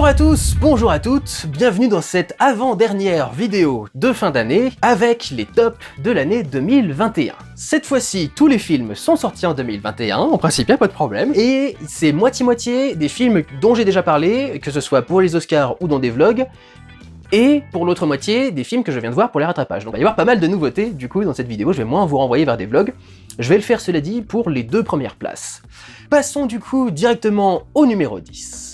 Bonjour à tous, bonjour à toutes, bienvenue dans cette avant-dernière vidéo de fin d'année avec les tops de l'année 2021. Cette fois-ci, tous les films sont sortis en 2021, en principe y'a pas de problème, et c'est moitié-moitié des films dont j'ai déjà parlé, que ce soit pour les Oscars ou dans des vlogs, et pour l'autre moitié, des films que je viens de voir pour les rattrapages. Donc il va y avoir pas mal de nouveautés, du coup, dans cette vidéo, je vais moins vous renvoyer vers des vlogs. Je vais le faire, cela dit, pour les deux premières places. Passons du coup directement au numéro 10.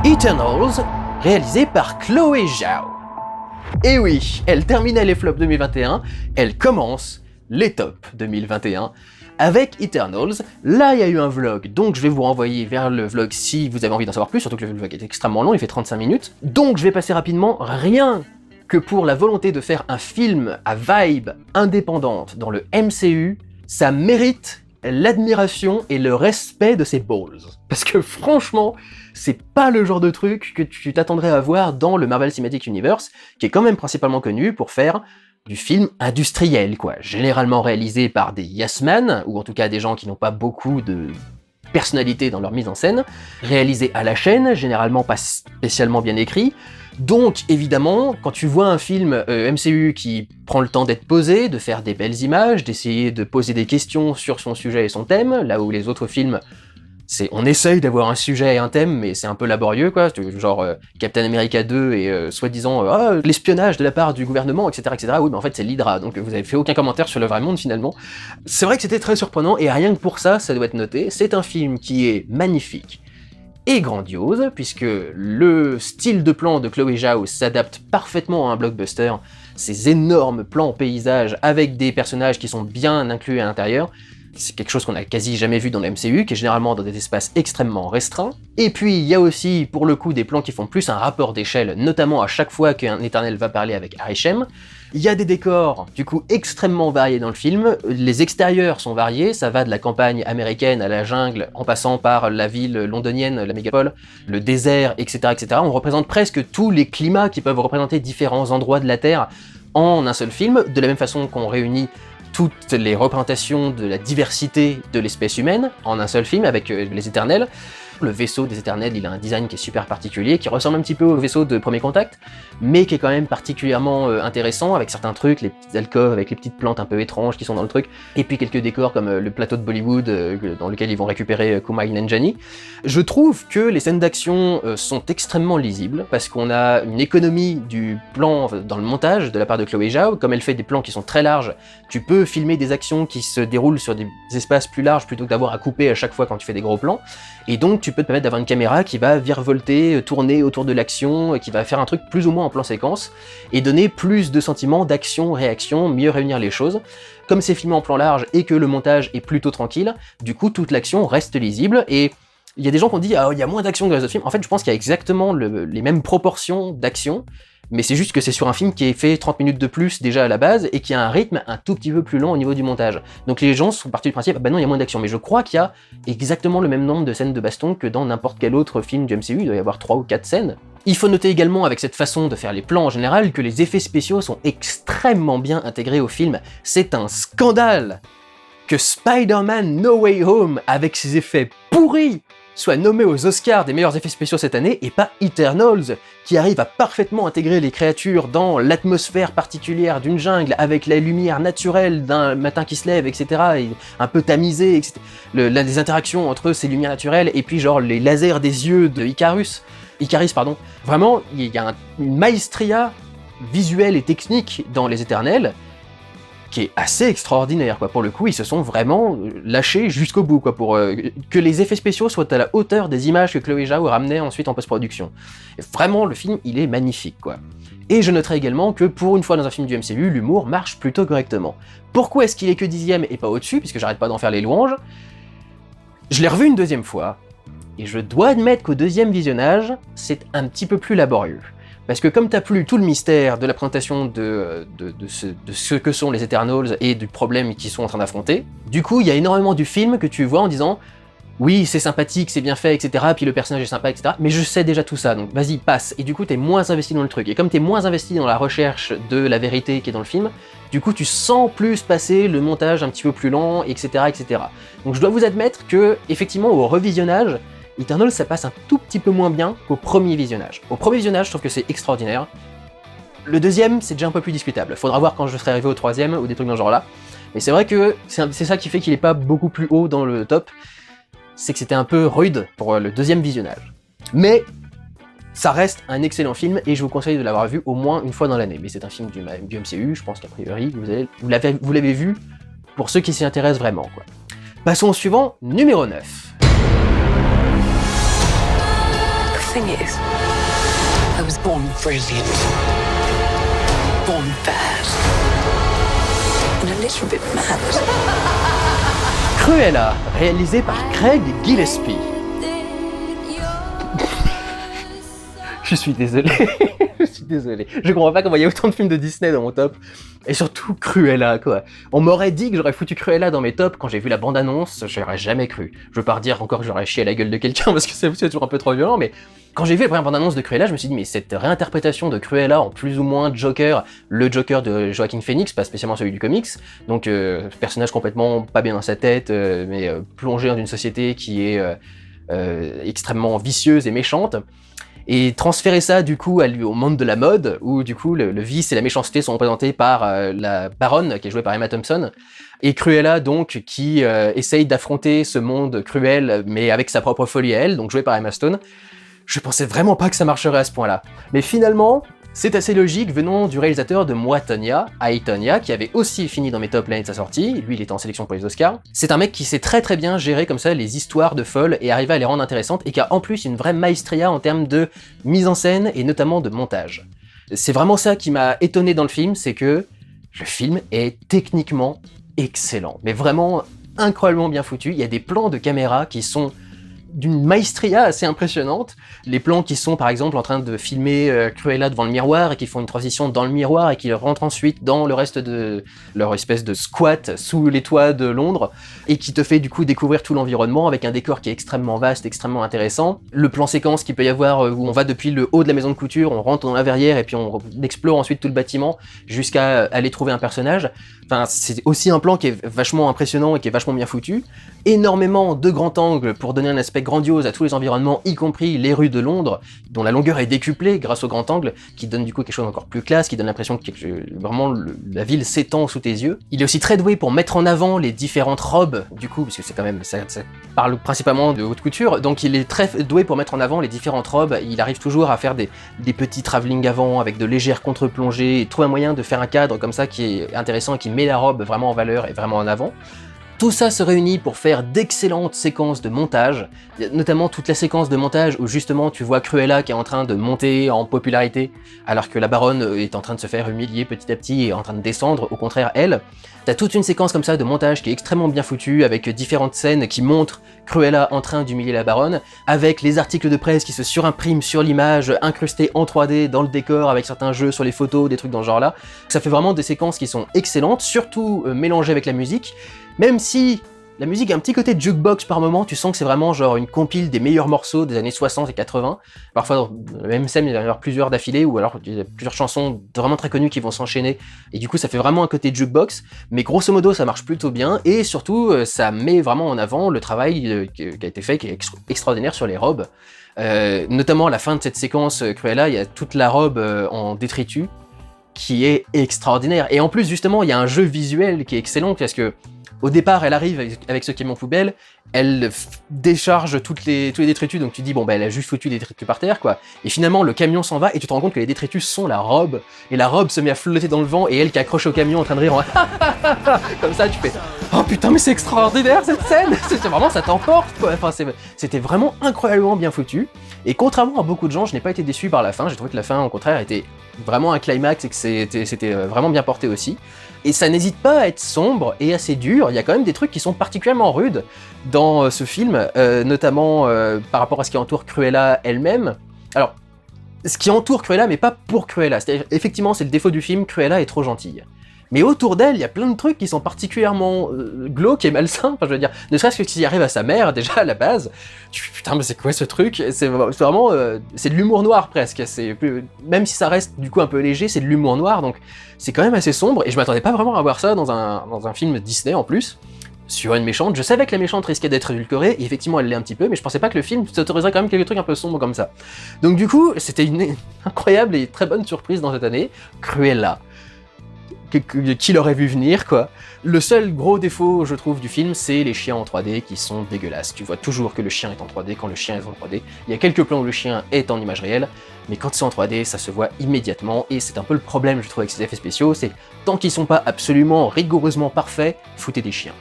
Eternals, réalisé par Chloé Zhao. Et oui, elle terminait les flops 2021, elle commence les tops 2021 avec Eternals. Là, il y a eu un vlog, donc je vais vous renvoyer vers le vlog si vous avez envie d'en savoir plus, surtout que le vlog est extrêmement long, il fait 35 minutes. Donc je vais passer rapidement, rien que pour la volonté de faire un film à vibe indépendante dans le MCU, ça mérite l'admiration et le respect de ses balls. Parce que franchement, c'est pas le genre de truc que tu t'attendrais à voir dans le Marvel Cinematic Universe, qui est quand même principalement connu pour faire du film industriel, quoi. Généralement réalisé par des yes men, ou en tout cas des gens qui n'ont pas beaucoup de personnalité dans leur mise en scène, réalisé à la chaîne, généralement pas spécialement bien écrit. Donc évidemment, quand tu vois un film MCU qui prend le temps d'être posé, de faire des belles images, d'essayer de poser des questions sur son sujet et son thème, là où les autres films, on essaye d'avoir un sujet et un thème, mais c'est un peu laborieux, quoi, genre Captain America 2 et soi-disant l'espionnage de la part du gouvernement, etc., etc. Oui, mais en fait c'est l'Hydra, donc vous avez fait aucun commentaire sur le vrai monde finalement. C'est vrai que c'était très surprenant, et rien que pour ça, ça doit être noté. C'est un film qui est magnifique et grandiose, puisque le style de plan de Chloé Zhao s'adapte parfaitement à un blockbuster. Ces énormes plans paysages avec des personnages qui sont bien inclus à l'intérieur, c'est quelque chose qu'on a quasi jamais vu dans le MCU, qui est généralement dans des espaces extrêmement restreints. Et puis il y a aussi, pour le coup, des plans qui font plus un rapport d'échelle, notamment à chaque fois qu'un Éternel va parler avec Arishem. Il y a des décors, du coup, extrêmement variés dans le film. Les extérieurs sont variés, ça va de la campagne américaine à la jungle, en passant par la ville londonienne, la mégapole, le désert, etc., etc. On représente presque tous les climats qui peuvent représenter différents endroits de la Terre en un seul film, de la même façon qu'on réunit toutes les représentations de la diversité de l'espèce humaine en un seul film avec les Éternels. Le vaisseau des Éternels, il a un design qui est super particulier, qui ressemble un petit peu au vaisseau de Premier Contact, mais qui est quand même particulièrement intéressant, avec certains trucs, les petites alcôves, avec les petites plantes un peu étranges qui sont dans le truc, et puis quelques décors comme le plateau de Bollywood, dans lequel ils vont récupérer Kumail Nanjiani. Je trouve que les scènes d'action sont extrêmement lisibles, parce qu'on a une économie du plan dans le montage de la part de Chloé Zhao. Comme elle fait des plans qui sont très larges, tu peux filmer des actions qui se déroulent sur des espaces plus larges, plutôt que d'avoir à couper à chaque fois quand tu fais des gros plans, et donc tu peux te permettre d'avoir une caméra qui va virevolter, tourner autour de l'action, qui va faire un truc plus ou moins en plan séquence, et donner plus de sentiments d'action, réaction, mieux réunir les choses. Comme c'est filmé en plan large et que le montage est plutôt tranquille, du coup toute l'action reste lisible, et il y a des gens qui ont dit « Ah, il y a moins d'action que dans les autres films ». En fait, je pense qu'il y a exactement les mêmes proportions d'action, mais c'est juste que c'est sur un film qui est fait 30 minutes de plus déjà à la base, et qui a un rythme un tout petit peu plus lent au niveau du montage. Donc les gens sont partis du principe, bah non, il y a moins d'action, mais je crois qu'il y a exactement le même nombre de scènes de baston que dans n'importe quel autre film du MCU, il doit y avoir 3 ou 4 scènes. Il faut noter également, avec cette façon de faire les plans en général, que les effets spéciaux sont extrêmement bien intégrés au film. C'est un scandale que Spider-Man No Way Home, avec ses effets pourris, soit nommé aux Oscars des meilleurs effets spéciaux cette année, et pas Eternals, qui arrive à parfaitement intégrer les créatures dans l'atmosphère particulière d'une jungle, avec la lumière naturelle d'un matin qui se lève, etc., et un peu tamisée, etc. Les interactions entre ces lumières naturelles, et puis genre les lasers des yeux de Icaris, pardon. Vraiment, il y a une maestria visuelle et technique dans Les Éternels, qui est assez extraordinaire, quoi. Pour le coup, ils se sont vraiment lâchés jusqu'au bout, quoi, pour que les effets spéciaux soient à la hauteur des images que Chloé Zhao ramenait ensuite en post-production. Et vraiment, le film, il est magnifique, quoi. Et je noterai également que pour une fois dans un film du MCU, l'humour marche plutôt correctement. Pourquoi est-ce qu'il est que 10e et pas au-dessus, puisque j'arrête pas d'en faire les louanges? Je l'ai revu une deuxième fois, et je dois admettre qu'au deuxième visionnage, c'est un petit peu plus laborieux. Parce que comme t'as plus tout le mystère de la présentation de ce que sont les Eternals et du problème qu'ils sont en train d'affronter, du coup il y a énormément du film que tu vois en disant oui, c'est sympathique, c'est bien fait, etc. Puis le personnage est sympa, etc. Mais je sais déjà tout ça, donc vas-y, passe. Et du coup, t'es moins investi dans le truc. Et comme t'es moins investi dans la recherche de la vérité qui est dans le film, du coup, tu sens plus passer le montage un petit peu plus lent, etc., etc. Donc je dois vous admettre que, effectivement, au revisionnage, Eternal, ça passe un tout petit peu moins bien qu'au premier visionnage. Au premier visionnage, je trouve que c'est extraordinaire. Le deuxième, c'est déjà un peu plus discutable. Faudra voir quand je serai arrivé au troisième, ou des trucs dans ce genre-là. Mais c'est vrai que c'est ça qui fait qu'il est pas beaucoup plus haut dans le top. C'est que c'était un peu rude pour le deuxième visionnage. Mais ça reste un excellent film et je vous conseille de l'avoir vu au moins une fois dans l'année. Mais c'est un film du MCU, je pense qu'a priori vous l'avez vu pour ceux qui s'y intéressent vraiment, quoi. Passons au suivant, numéro 9. The thing is, I was born brilliant, born bad, and a little bit mad. Cruella, réalisé par Craig Gillespie. Je suis désolé, je suis désolé. Je comprends pas comment il y a autant de films de Disney dans mon top. Et surtout Cruella, quoi. On m'aurait dit que j'aurais foutu Cruella dans mes tops quand j'ai vu la bande-annonce, j'aurais jamais cru. Je veux pas redire encore que j'aurais chié à la gueule de quelqu'un parce que c'est toujours un peu trop violent, mais quand j'ai vu la première bande-annonce de Cruella, je me suis dit, mais cette réinterprétation de Cruella en plus ou moins Joker, le Joker de Joaquin Phoenix, pas spécialement celui du comics, donc personnage complètement pas bien dans sa tête, mais plongé dans une société qui est extrêmement vicieuse et méchante, et transférer ça du coup au monde de la mode, où du coup le vice et la méchanceté sont représentés par la baronne, qui est jouée par Emma Thompson, et Cruella donc qui essaye d'affronter ce monde cruel, mais avec sa propre folie à elle, donc jouée par Emma Stone. Je pensais vraiment pas que ça marcherait à ce point-là. Mais finalement, c'est assez logique venant du réalisateur de Moi, Tonya, I, Tonya, qui avait aussi fini dans mes tops l'année de sa sortie. Lui, il était en sélection pour les Oscars. C'est un mec qui sait très très bien gérer comme ça les histoires de folles et arriver à les rendre intéressantes, et qui a en plus une vraie maestria en termes de mise en scène et notamment de montage. C'est vraiment ça qui m'a étonné dans le film, c'est que le film est techniquement excellent. Mais vraiment incroyablement bien foutu. Il y a des plans de caméra qui sont d'une maestria assez impressionnante. Les plans qui sont par exemple en train de filmer Cruella devant le miroir et qui font une transition dans le miroir et qui rentrent ensuite dans le reste de leur espèce de squat sous les toits de Londres et qui te fait du coup découvrir tout l'environnement avec un décor qui est extrêmement vaste, extrêmement intéressant. Le plan séquence qu'il peut y avoir où on va depuis le haut de la maison de couture, on rentre dans la verrière et puis on explore ensuite tout le bâtiment jusqu'à aller trouver un personnage. Enfin, c'est aussi un plan qui est vachement impressionnant et qui est vachement bien foutu. Énormément de grands angles pour donner un aspect grandiose à tous les environnements, y compris les rues de Londres, dont la longueur est décuplée grâce au grand angle, qui donne du coup quelque chose d'encore plus classe, qui donne l'impression que vraiment la ville s'étend sous tes yeux. Il est aussi très doué pour mettre en avant les différentes robes, du coup, parce que c'est quand même, ça parle principalement de haute couture, donc il est très doué pour mettre en avant les différentes robes. Il arrive toujours à faire des petits travelling avant, avec de légères contre-plongées, et trouver un moyen de faire un cadre comme ça qui est intéressant et qui met la robe vraiment en valeur et vraiment en avant. Tout ça se réunit pour faire d'excellentes séquences de montage, notamment toute la séquence de montage où justement tu vois Cruella qui est en train de monter en popularité, alors que la baronne est en train de se faire humilier petit à petit et en train de descendre, au contraire elle. T'as toute une séquence comme ça de montage qui est extrêmement bien foutue, avec différentes scènes qui montrent Cruella en train d'humilier la baronne, avec les articles de presse qui se surimpriment sur l'image, incrustés en 3D dans le décor, avec certains jeux sur les photos, des trucs dans ce genre-là. Ça fait vraiment des séquences qui sont excellentes, surtout mélangées avec la musique, même si la musique a un petit côté de jukebox par moment, tu sens que c'est vraiment genre une compile des meilleurs morceaux des années 60 et 80. Parfois dans la même scène, il va y avoir plusieurs d'affilée, ou alors il y a plusieurs chansons vraiment très connues qui vont s'enchaîner, et du coup ça fait vraiment un côté jukebox, mais grosso modo ça marche plutôt bien, et surtout ça met vraiment en avant le travail qui a été fait, qui est extraordinaire sur les robes. Notamment à la fin de cette séquence Cruella, il y a toute la robe en détritus, qui est extraordinaire. Et en plus justement, il y a un jeu visuel qui est excellent, parce que au départ, elle arrive avec ce camion poubelle, elle décharge tous les détritus, donc tu dis bon bah elle a juste foutu des détritus par terre quoi. Et finalement le camion s'en va et tu te rends compte que les détritus sont la robe, et la robe se met à flotter dans le vent et elle qui accroche au camion en train de rire en comme ça, tu fais oh putain mais c'est extraordinaire cette scène, c'est vraiment ça t'emporte quoi. Enfin c'était vraiment incroyablement bien foutu. Et contrairement à beaucoup de gens, je n'ai pas été déçu par la fin. J'ai trouvé que la fin au contraire était vraiment un climax et que c'était vraiment bien porté aussi. Et ça n'hésite pas à être sombre et assez dur. Il y a quand même des trucs qui sont particulièrement rudes dans ce film, notamment par rapport à ce qui entoure Cruella elle-même. Alors, ce qui entoure Cruella, mais pas pour Cruella. C'est-à-dire, effectivement, c'est le défaut du film, Cruella est trop gentille. mais autour d'elle, il y a plein de trucs qui sont particulièrement glauques et malsains, enfin je veux dire, ne serait-ce que s'il arrive à sa mère, déjà à la base, tu fais putain mais c'est quoi ce truc? C'est vraiment, c'est de l'humour noir presque, même si ça reste du coup un peu léger, c'est de l'humour noir, donc c'est quand même assez sombre, et je m'attendais pas vraiment à voir ça dans un film Disney en plus, sur une méchante. Je savais que la méchante risquait d'être édulcorée, et effectivement elle l'est un petit peu, mais je pensais pas que le film s'autoriserait quand même quelques trucs un peu sombres comme ça. Donc du coup, c'était une incroyable et très bonne surprise dans cette année. Cruella. Qui l'aurait vu venir, quoi. Le seul gros défaut, je trouve, du film, c'est les chiens en 3D qui sont dégueulasses. Tu vois toujours que le chien est en 3D quand le chien est en 3D. Il y a quelques plans où le chien est en image réelle, mais quand c'est en 3D, ça se voit immédiatement, et c'est un peu le problème, je trouve, avec ces effets spéciaux, c'est tant qu'ils sont pas absolument rigoureusement parfaits, foutez des chiens.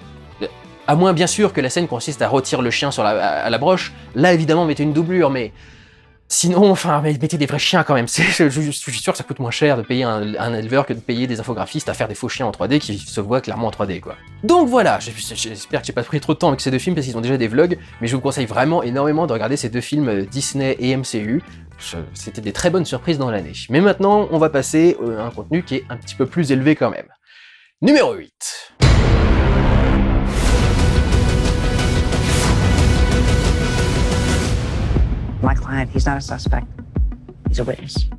À moins bien sûr que la scène consiste à retirer le chien à la broche, là évidemment mettez une doublure, mais sinon, enfin, mettez des vrais chiens quand même. Je suis sûr que ça coûte moins cher de payer un éleveur que de payer des infographistes à faire des faux chiens en 3D qui se voient clairement en 3D, quoi. Donc voilà, j'espère que j'ai pas pris trop de temps avec ces deux films parce qu'ils ont déjà des vlogs, mais je vous conseille vraiment énormément de regarder ces deux films Disney et MCU. C'était des très bonnes surprises dans l'année. Mais maintenant, on va passer à un contenu qui est un petit peu plus élevé quand même. Numéro 8. My client, he's not a suspect. He's a witness.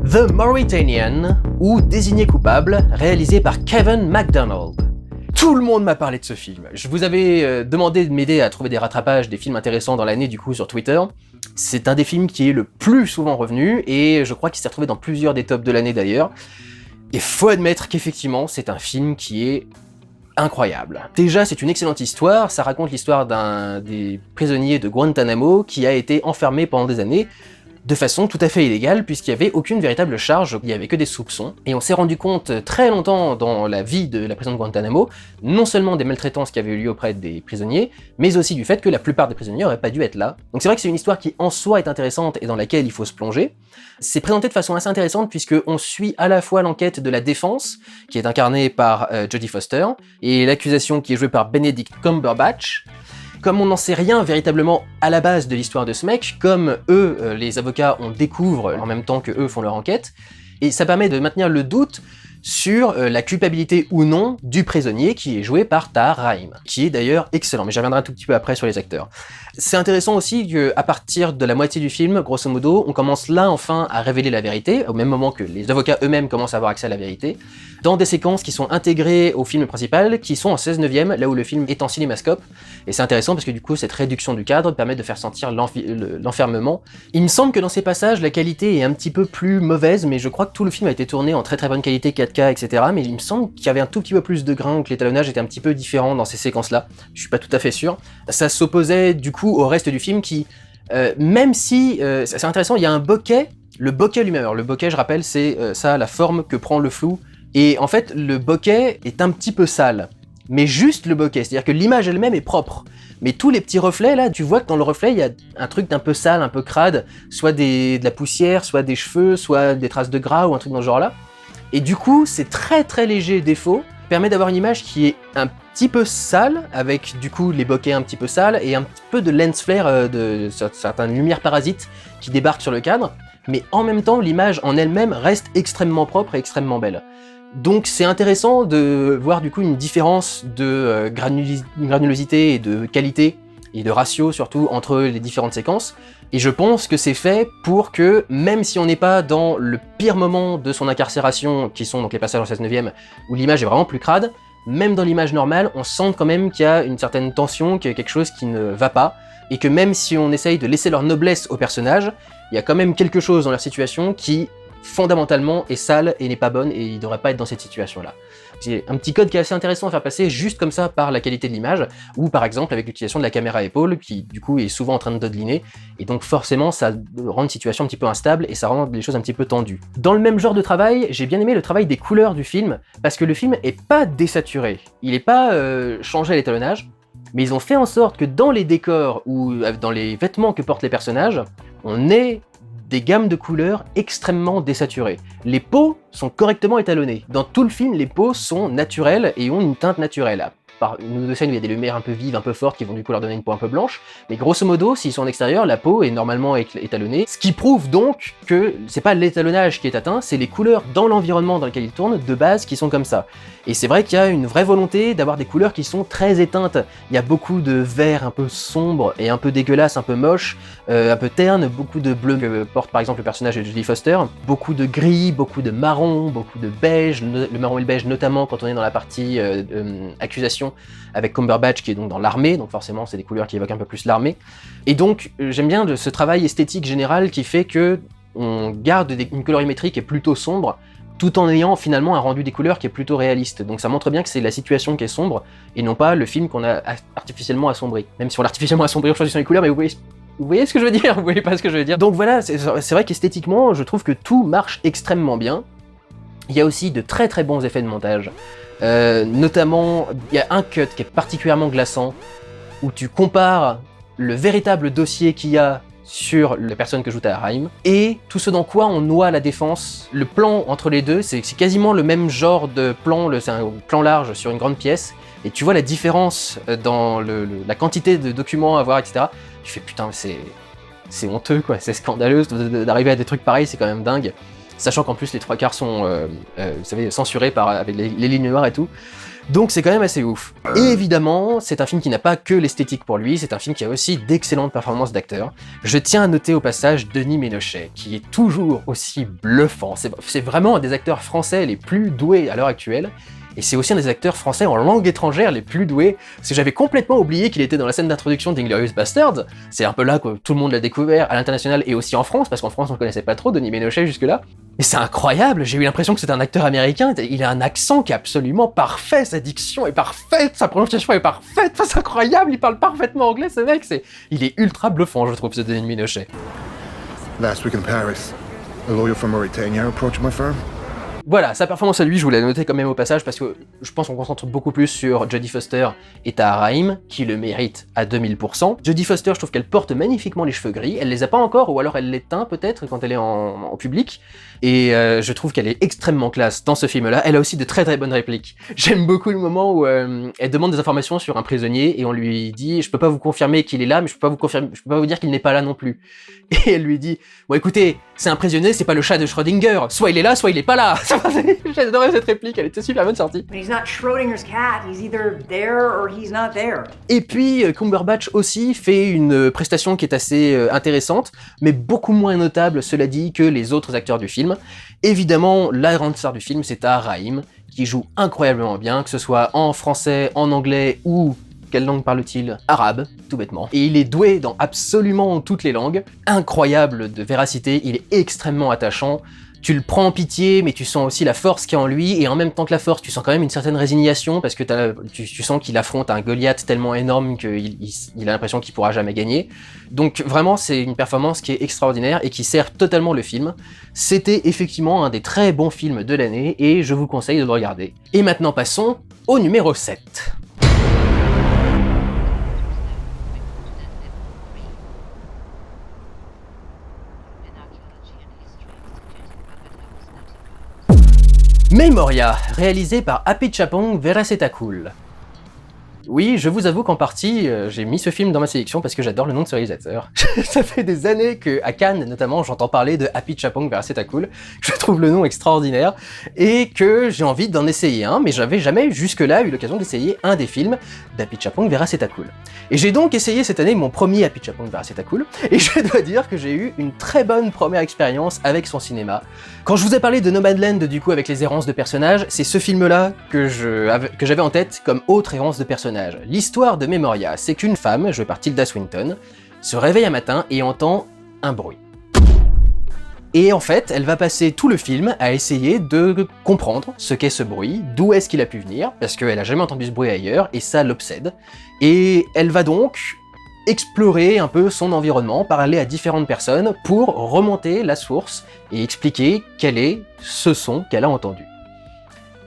The Mauritanian, ou Désigné coupable, réalisé par Kevin MacDonald. Tout le monde m'a parlé de ce film. Je vous avais demandé de m'aider à trouver des rattrapages des films intéressants dans l'année du coup sur Twitter. C'est un des films qui est le plus souvent revenu, et je crois qu'il s'est retrouvé dans plusieurs des tops de l'année d'ailleurs. Et faut admettre qu'effectivement, c'est un film qui est incroyable. Déjà, c'est une excellente histoire, ça raconte l'histoire d'un des prisonniers de Guantanamo qui a été enfermé pendant des années de façon tout à fait illégale puisqu'il n'y avait aucune véritable charge, il n'y avait que des soupçons. Et on s'est rendu compte très longtemps dans la vie de la prison de Guantanamo, non seulement des maltraitances qui avaient eu lieu auprès des prisonniers, mais aussi du fait que la plupart des prisonniers n'auraient pas dû être là. Donc c'est vrai que c'est une histoire qui en soi est intéressante et dans laquelle il faut se plonger. C'est présenté de façon assez intéressante puisqu'on suit à la fois l'enquête de la défense, qui est incarnée par Jodie Foster, et l'accusation qui est jouée par Benedict Cumberbatch. Comme on n'en sait rien véritablement à la base de l'histoire de ce mec, comme eux, les avocats, on découvre en même temps que eux font leur enquête, et ça permet de maintenir le doute sur la culpabilité ou non du prisonnier qui est joué par Tahar Rahim, qui est d'ailleurs excellent, mais j'y reviendrai un tout petit peu après sur les acteurs. C'est intéressant aussi qu'à partir de la moitié du film, grosso modo, on commence là enfin à révéler la vérité, au même moment que les avocats eux-mêmes commencent à avoir accès à la vérité, dans des séquences qui sont intégrées au film principal, qui sont en 16/9, là où le film est en cinémascope, et c'est intéressant parce que du coup cette réduction du cadre permet de faire sentir l'enfermement. Il me semble que dans ces passages, la qualité est un petit peu plus mauvaise, mais je crois que tout le film a été tourné en très très bonne qualité, 4K, etc. Mais il me semble qu'il y avait un tout petit peu plus de grain, que l'étalonnage était un petit peu différent dans ces séquences-là. Je suis pas tout à fait sûr. Ça s'opposait du coup au reste du film qui, même si, c'est intéressant, il y a un bokeh, le bokeh lui-même. Alors le bokeh, je rappelle, c'est ça, la forme que prend le flou. Et en fait, le bokeh est un petit peu sale. Mais juste le bokeh, c'est-à-dire que l'image elle-même est propre. Mais tous les petits reflets là, tu vois que dans le reflet, il y a un truc d'un peu sale, un peu crade, soit de la poussière, soit des cheveux, soit des traces de gras ou un truc dans ce genre-là. Et du coup, c'est très très léger défaut, permet d'avoir une image qui est un petit peu sale, avec du coup les bokeh un petit peu sales, et un petit peu de lens flare, de certaines lumières parasites qui débarquent sur le cadre, mais en même temps, l'image en elle-même reste extrêmement propre et extrêmement belle. Donc c'est intéressant de voir du coup une différence de granulosité et de qualité, et de ratio surtout, entre les différentes séquences, et je pense que c'est fait pour que, même si on n'est pas dans le pire moment de son incarcération, qui sont donc les passages en 16/9, où l'image est vraiment plus crade, même dans l'image normale, on sent quand même qu'il y a une certaine tension, qu'il y a quelque chose qui ne va pas, et que même si on essaye de laisser leur noblesse aux personnages, il y a quand même quelque chose dans leur situation qui, fondamentalement, est sale et n'est pas bonne, et il ne devrait pas être dans cette situation-là. C'est un petit code qui est assez intéressant à faire passer juste comme ça par la qualité de l'image, ou par exemple avec l'utilisation de la caméra à épaule, qui du coup est souvent en train de dodeliner, et donc forcément ça rend une situation un petit peu instable, et ça rend les choses un petit peu tendues. Dans le même genre de travail, j'ai bien aimé le travail des couleurs du film, parce que le film est pas désaturé, il est pas changé à l'étalonnage, mais ils ont fait en sorte que dans les décors, ou dans les vêtements que portent les personnages, on ait des gammes de couleurs extrêmement désaturées. Les peaux sont correctement étalonnées. Dans tout le film, les peaux sont naturelles et ont une teinte naturelle. par une ou deux scènes où il y a des lumières un peu vives, un peu fortes, qui vont du coup leur donner une peau un peu blanche, mais grosso modo, s'ils sont en extérieur, la peau est normalement étalonnée, ce qui prouve donc que c'est pas l'étalonnage qui est atteint, c'est les couleurs dans l'environnement dans lequel ils tournent, de base, qui sont comme ça. Et c'est vrai qu'il y a une vraie volonté d'avoir des couleurs qui sont très éteintes. Il y a beaucoup de vert un peu sombre et un peu dégueulasse, un peu moche, un peu terne, beaucoup de bleu que porte par exemple le personnage de Jodie Foster, beaucoup de gris, beaucoup de marron, beaucoup de beige, le marron et le beige notamment quand on est dans la partie accusation avec Cumberbatch qui est donc dans l'armée, donc forcément c'est des couleurs qui évoquent un peu plus l'armée. Et donc j'aime bien ce travail esthétique général qui fait que on garde une colorimétrie qui est plutôt sombre, tout en ayant finalement un rendu des couleurs qui est plutôt réaliste. Donc ça montre bien que c'est la situation qui est sombre, et non pas le film qu'on a artificiellement assombri. Même si on l'a artificiellement assombri en choisissant les couleurs, mais vous voyez ce que je veux dire? Vous voyez pas ce que je veux dire? Donc voilà, c'est vrai qu'esthétiquement, je trouve que tout marche extrêmement bien. Il y a aussi de très très bons effets de montage. Notamment, il y a un cut qui est particulièrement glaçant, où tu compares le véritable dossier qu'il y a sur la personne que joue Tahar Rahim, et tout ce dans quoi on noie la défense. Le plan entre les deux, c'est quasiment le même genre de plan, c'est un plan large sur une grande pièce, et tu vois la différence dans la quantité de documents à voir, etc. Tu fais putain, c'est honteux quoi, c'est scandaleux d'arriver à des trucs pareils, c'est quand même dingue. Sachant qu'en plus les trois quarts sont, vous savez, censurés avec les lignes noires et tout. Donc c'est quand même assez ouf. Et évidemment, c'est un film qui n'a pas que l'esthétique pour lui, c'est un film qui a aussi d'excellentes performances d'acteurs. Je tiens à noter au passage Denis Ménochet, qui est toujours aussi bluffant. C'est vraiment un des acteurs français les plus doués à l'heure actuelle. Et c'est aussi un des acteurs français en langue étrangère les plus doués, parce que j'avais complètement oublié qu'il était dans la scène d'introduction d'Inglourious Basterds. C'est un peu là que tout le monde l'a découvert, à l'international et aussi en France, parce qu'en France on ne connaissait pas trop Denis Ménochet jusque-là. Et c'est incroyable, j'ai eu l'impression que c'était un acteur américain, il a un accent qui est absolument parfait, sa diction est parfaite, sa prononciation est parfaite, c'est incroyable, il parle parfaitement anglais ce mec, il est ultra bluffant je trouve ce Denis Ménochet. Last week in Paris, a lawyer from Mauritania approached my firm. Voilà, sa performance à lui, je voulais la noter quand même au passage parce que je pense qu'on concentre beaucoup plus sur Jodie Foster et Tahar Rahim, qui le méritent à 2000%. Jodie Foster, je trouve qu'elle porte magnifiquement les cheveux gris, elle les a pas encore, ou alors elle les teint peut-être quand elle est en public, et je trouve qu'elle est extrêmement classe dans ce film-là. Elle a aussi de très très bonnes répliques. J'aime beaucoup le moment où elle demande des informations sur un prisonnier, et on lui dit « Je peux pas vous confirmer qu'il est là, mais je peux pas vous dire qu'il n'est pas là non plus. » Et elle lui dit « Bon écoutez, c'est un prisonnier, c'est pas le chat de Schrödinger, soit il est là, soit il est pas là !» J'adorais cette réplique, elle était super bonne sortie. But he's not Schrodinger's cat, he's either there or he's not there. Et puis Cumberbatch aussi fait une prestation qui est assez intéressante, mais beaucoup moins notable, cela dit, que les autres acteurs du film. Évidemment, la grande star du film, c'est Tahar Rahim, qui joue incroyablement bien, que ce soit en français, en anglais ou... Quelle langue parle-t-il? Arabe, tout bêtement. Et il est doué dans absolument toutes les langues. Incroyable de véracité, il est extrêmement attachant. Tu le prends en pitié, mais tu sens aussi la force qu'il y a en lui, et en même temps que la force, tu sens quand même une certaine résignation, parce que tu sens qu'il affronte un Goliath tellement énorme qu'il a l'impression qu'il pourra jamais gagner. Donc vraiment, c'est une performance qui est extraordinaire et qui sert totalement le film. C'était effectivement un des très bons films de l'année, et je vous conseille de le regarder. Et maintenant passons au numéro 7. Memoria, réalisé par Apichatpong Weerasethakul. Oui, je vous avoue qu'en partie, j'ai mis ce film dans ma sélection parce que j'adore le nom de ce réalisateur. Ça fait des années qu'à Cannes, notamment, j'entends parler de Apichatpong Weerasethakul, je trouve le nom extraordinaire, et que j'ai envie d'en essayer un, mais j'avais jamais jusque-là eu l'occasion d'essayer un des films d'Apichatpong Weerasethakul. Et j'ai donc essayé cette année mon premier Apichatpong Weerasethakul, et je dois dire que j'ai eu une très bonne première expérience avec son cinéma. Quand je vous ai parlé de Nomadland, du coup, avec les errances de personnages, c'est ce film-là que j'avais en tête comme autre errance de personnages. L'histoire de Memoria, c'est qu'une femme, jouée par Tilda Swinton, se réveille un matin et entend un bruit. Et en fait, elle va passer tout le film à essayer de comprendre ce qu'est ce bruit, d'où est-ce qu'il a pu venir, parce qu'elle a jamais entendu ce bruit ailleurs, et ça l'obsède. Et elle va donc explorer un peu son environnement, parler à différentes personnes pour remonter la source et expliquer quel est ce son qu'elle a entendu.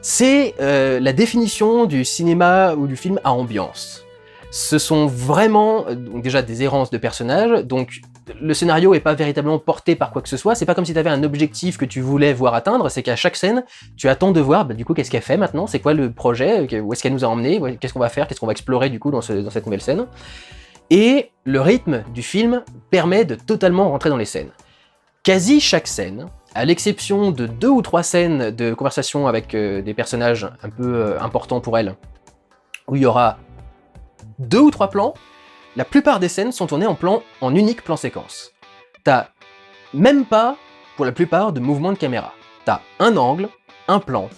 C'est la définition du cinéma ou du film à ambiance. Ce sont vraiment, donc déjà des errances de personnages, donc le scénario est pas véritablement porté par quoi que ce soit, c'est pas comme si t'avais un objectif que tu voulais voir atteindre, c'est qu'à chaque scène, tu attends de voir, du coup, qu'est-ce qu'elle fait maintenant, c'est quoi le projet, où est-ce qu'elle nous a emmenés, qu'est-ce qu'on va faire, qu'est-ce qu'on va explorer, du coup, dans cette nouvelle scène. Et le rythme du film permet de totalement rentrer dans les scènes. Quasi chaque scène, à l'exception de 2 ou 3 scènes de conversation avec des personnages un peu importants pour elle, où il y aura 2 ou 3 plans, la plupart des scènes sont tournées en unique plan séquence. T'as même pas, pour la plupart, de mouvement de caméra. T'as un angle, un plan,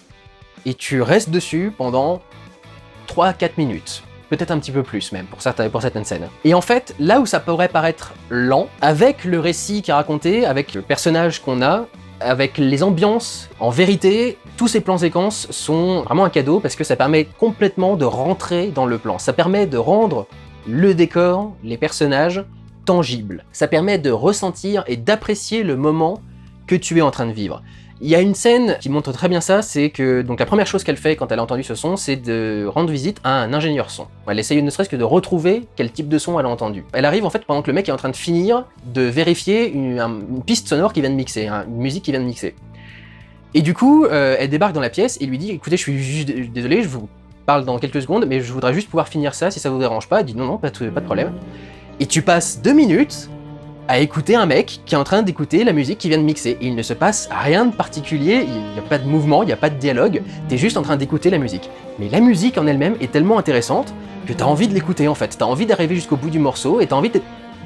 et tu restes dessus pendant 3 à 4 minutes. Peut-être un petit peu plus même, pour certaines scènes. Et en fait, là où ça pourrait paraître lent, avec le récit qui est raconté, avec le personnage qu'on a, avec les ambiances, en vérité, tous ces plans séquences sont vraiment un cadeau parce que ça permet complètement de rentrer dans le plan. Ça permet de rendre le décor, les personnages, tangibles. Ça permet de ressentir et d'apprécier le moment que tu es en train de vivre. Il y a une scène qui montre très bien ça, c'est que donc la première chose qu'elle fait quand elle a entendu ce son, c'est de rendre visite à un ingénieur son. Elle essaye ne serait-ce que de retrouver quel type de son elle a entendu. Elle arrive en fait pendant que le mec est en train de finir de vérifier une piste sonore qui vient de mixer, une musique qui vient de mixer. Et du coup, elle débarque dans la pièce et lui dit « Écoutez, je suis juste désolé, je vous parle dans quelques secondes, mais je voudrais juste pouvoir finir ça si ça vous dérange pas. » Elle dit « Non, pas de problème. » Et tu passes 2 minutes à écouter un mec qui est en train d'écouter la musique qui vient de mixer. Et il ne se passe rien de particulier, il n'y a pas de mouvement, il n'y a pas de dialogue, t'es juste en train d'écouter la musique. Mais la musique en elle-même est tellement intéressante que t'as envie de l'écouter en fait. T'as envie d'arriver jusqu'au bout du morceau et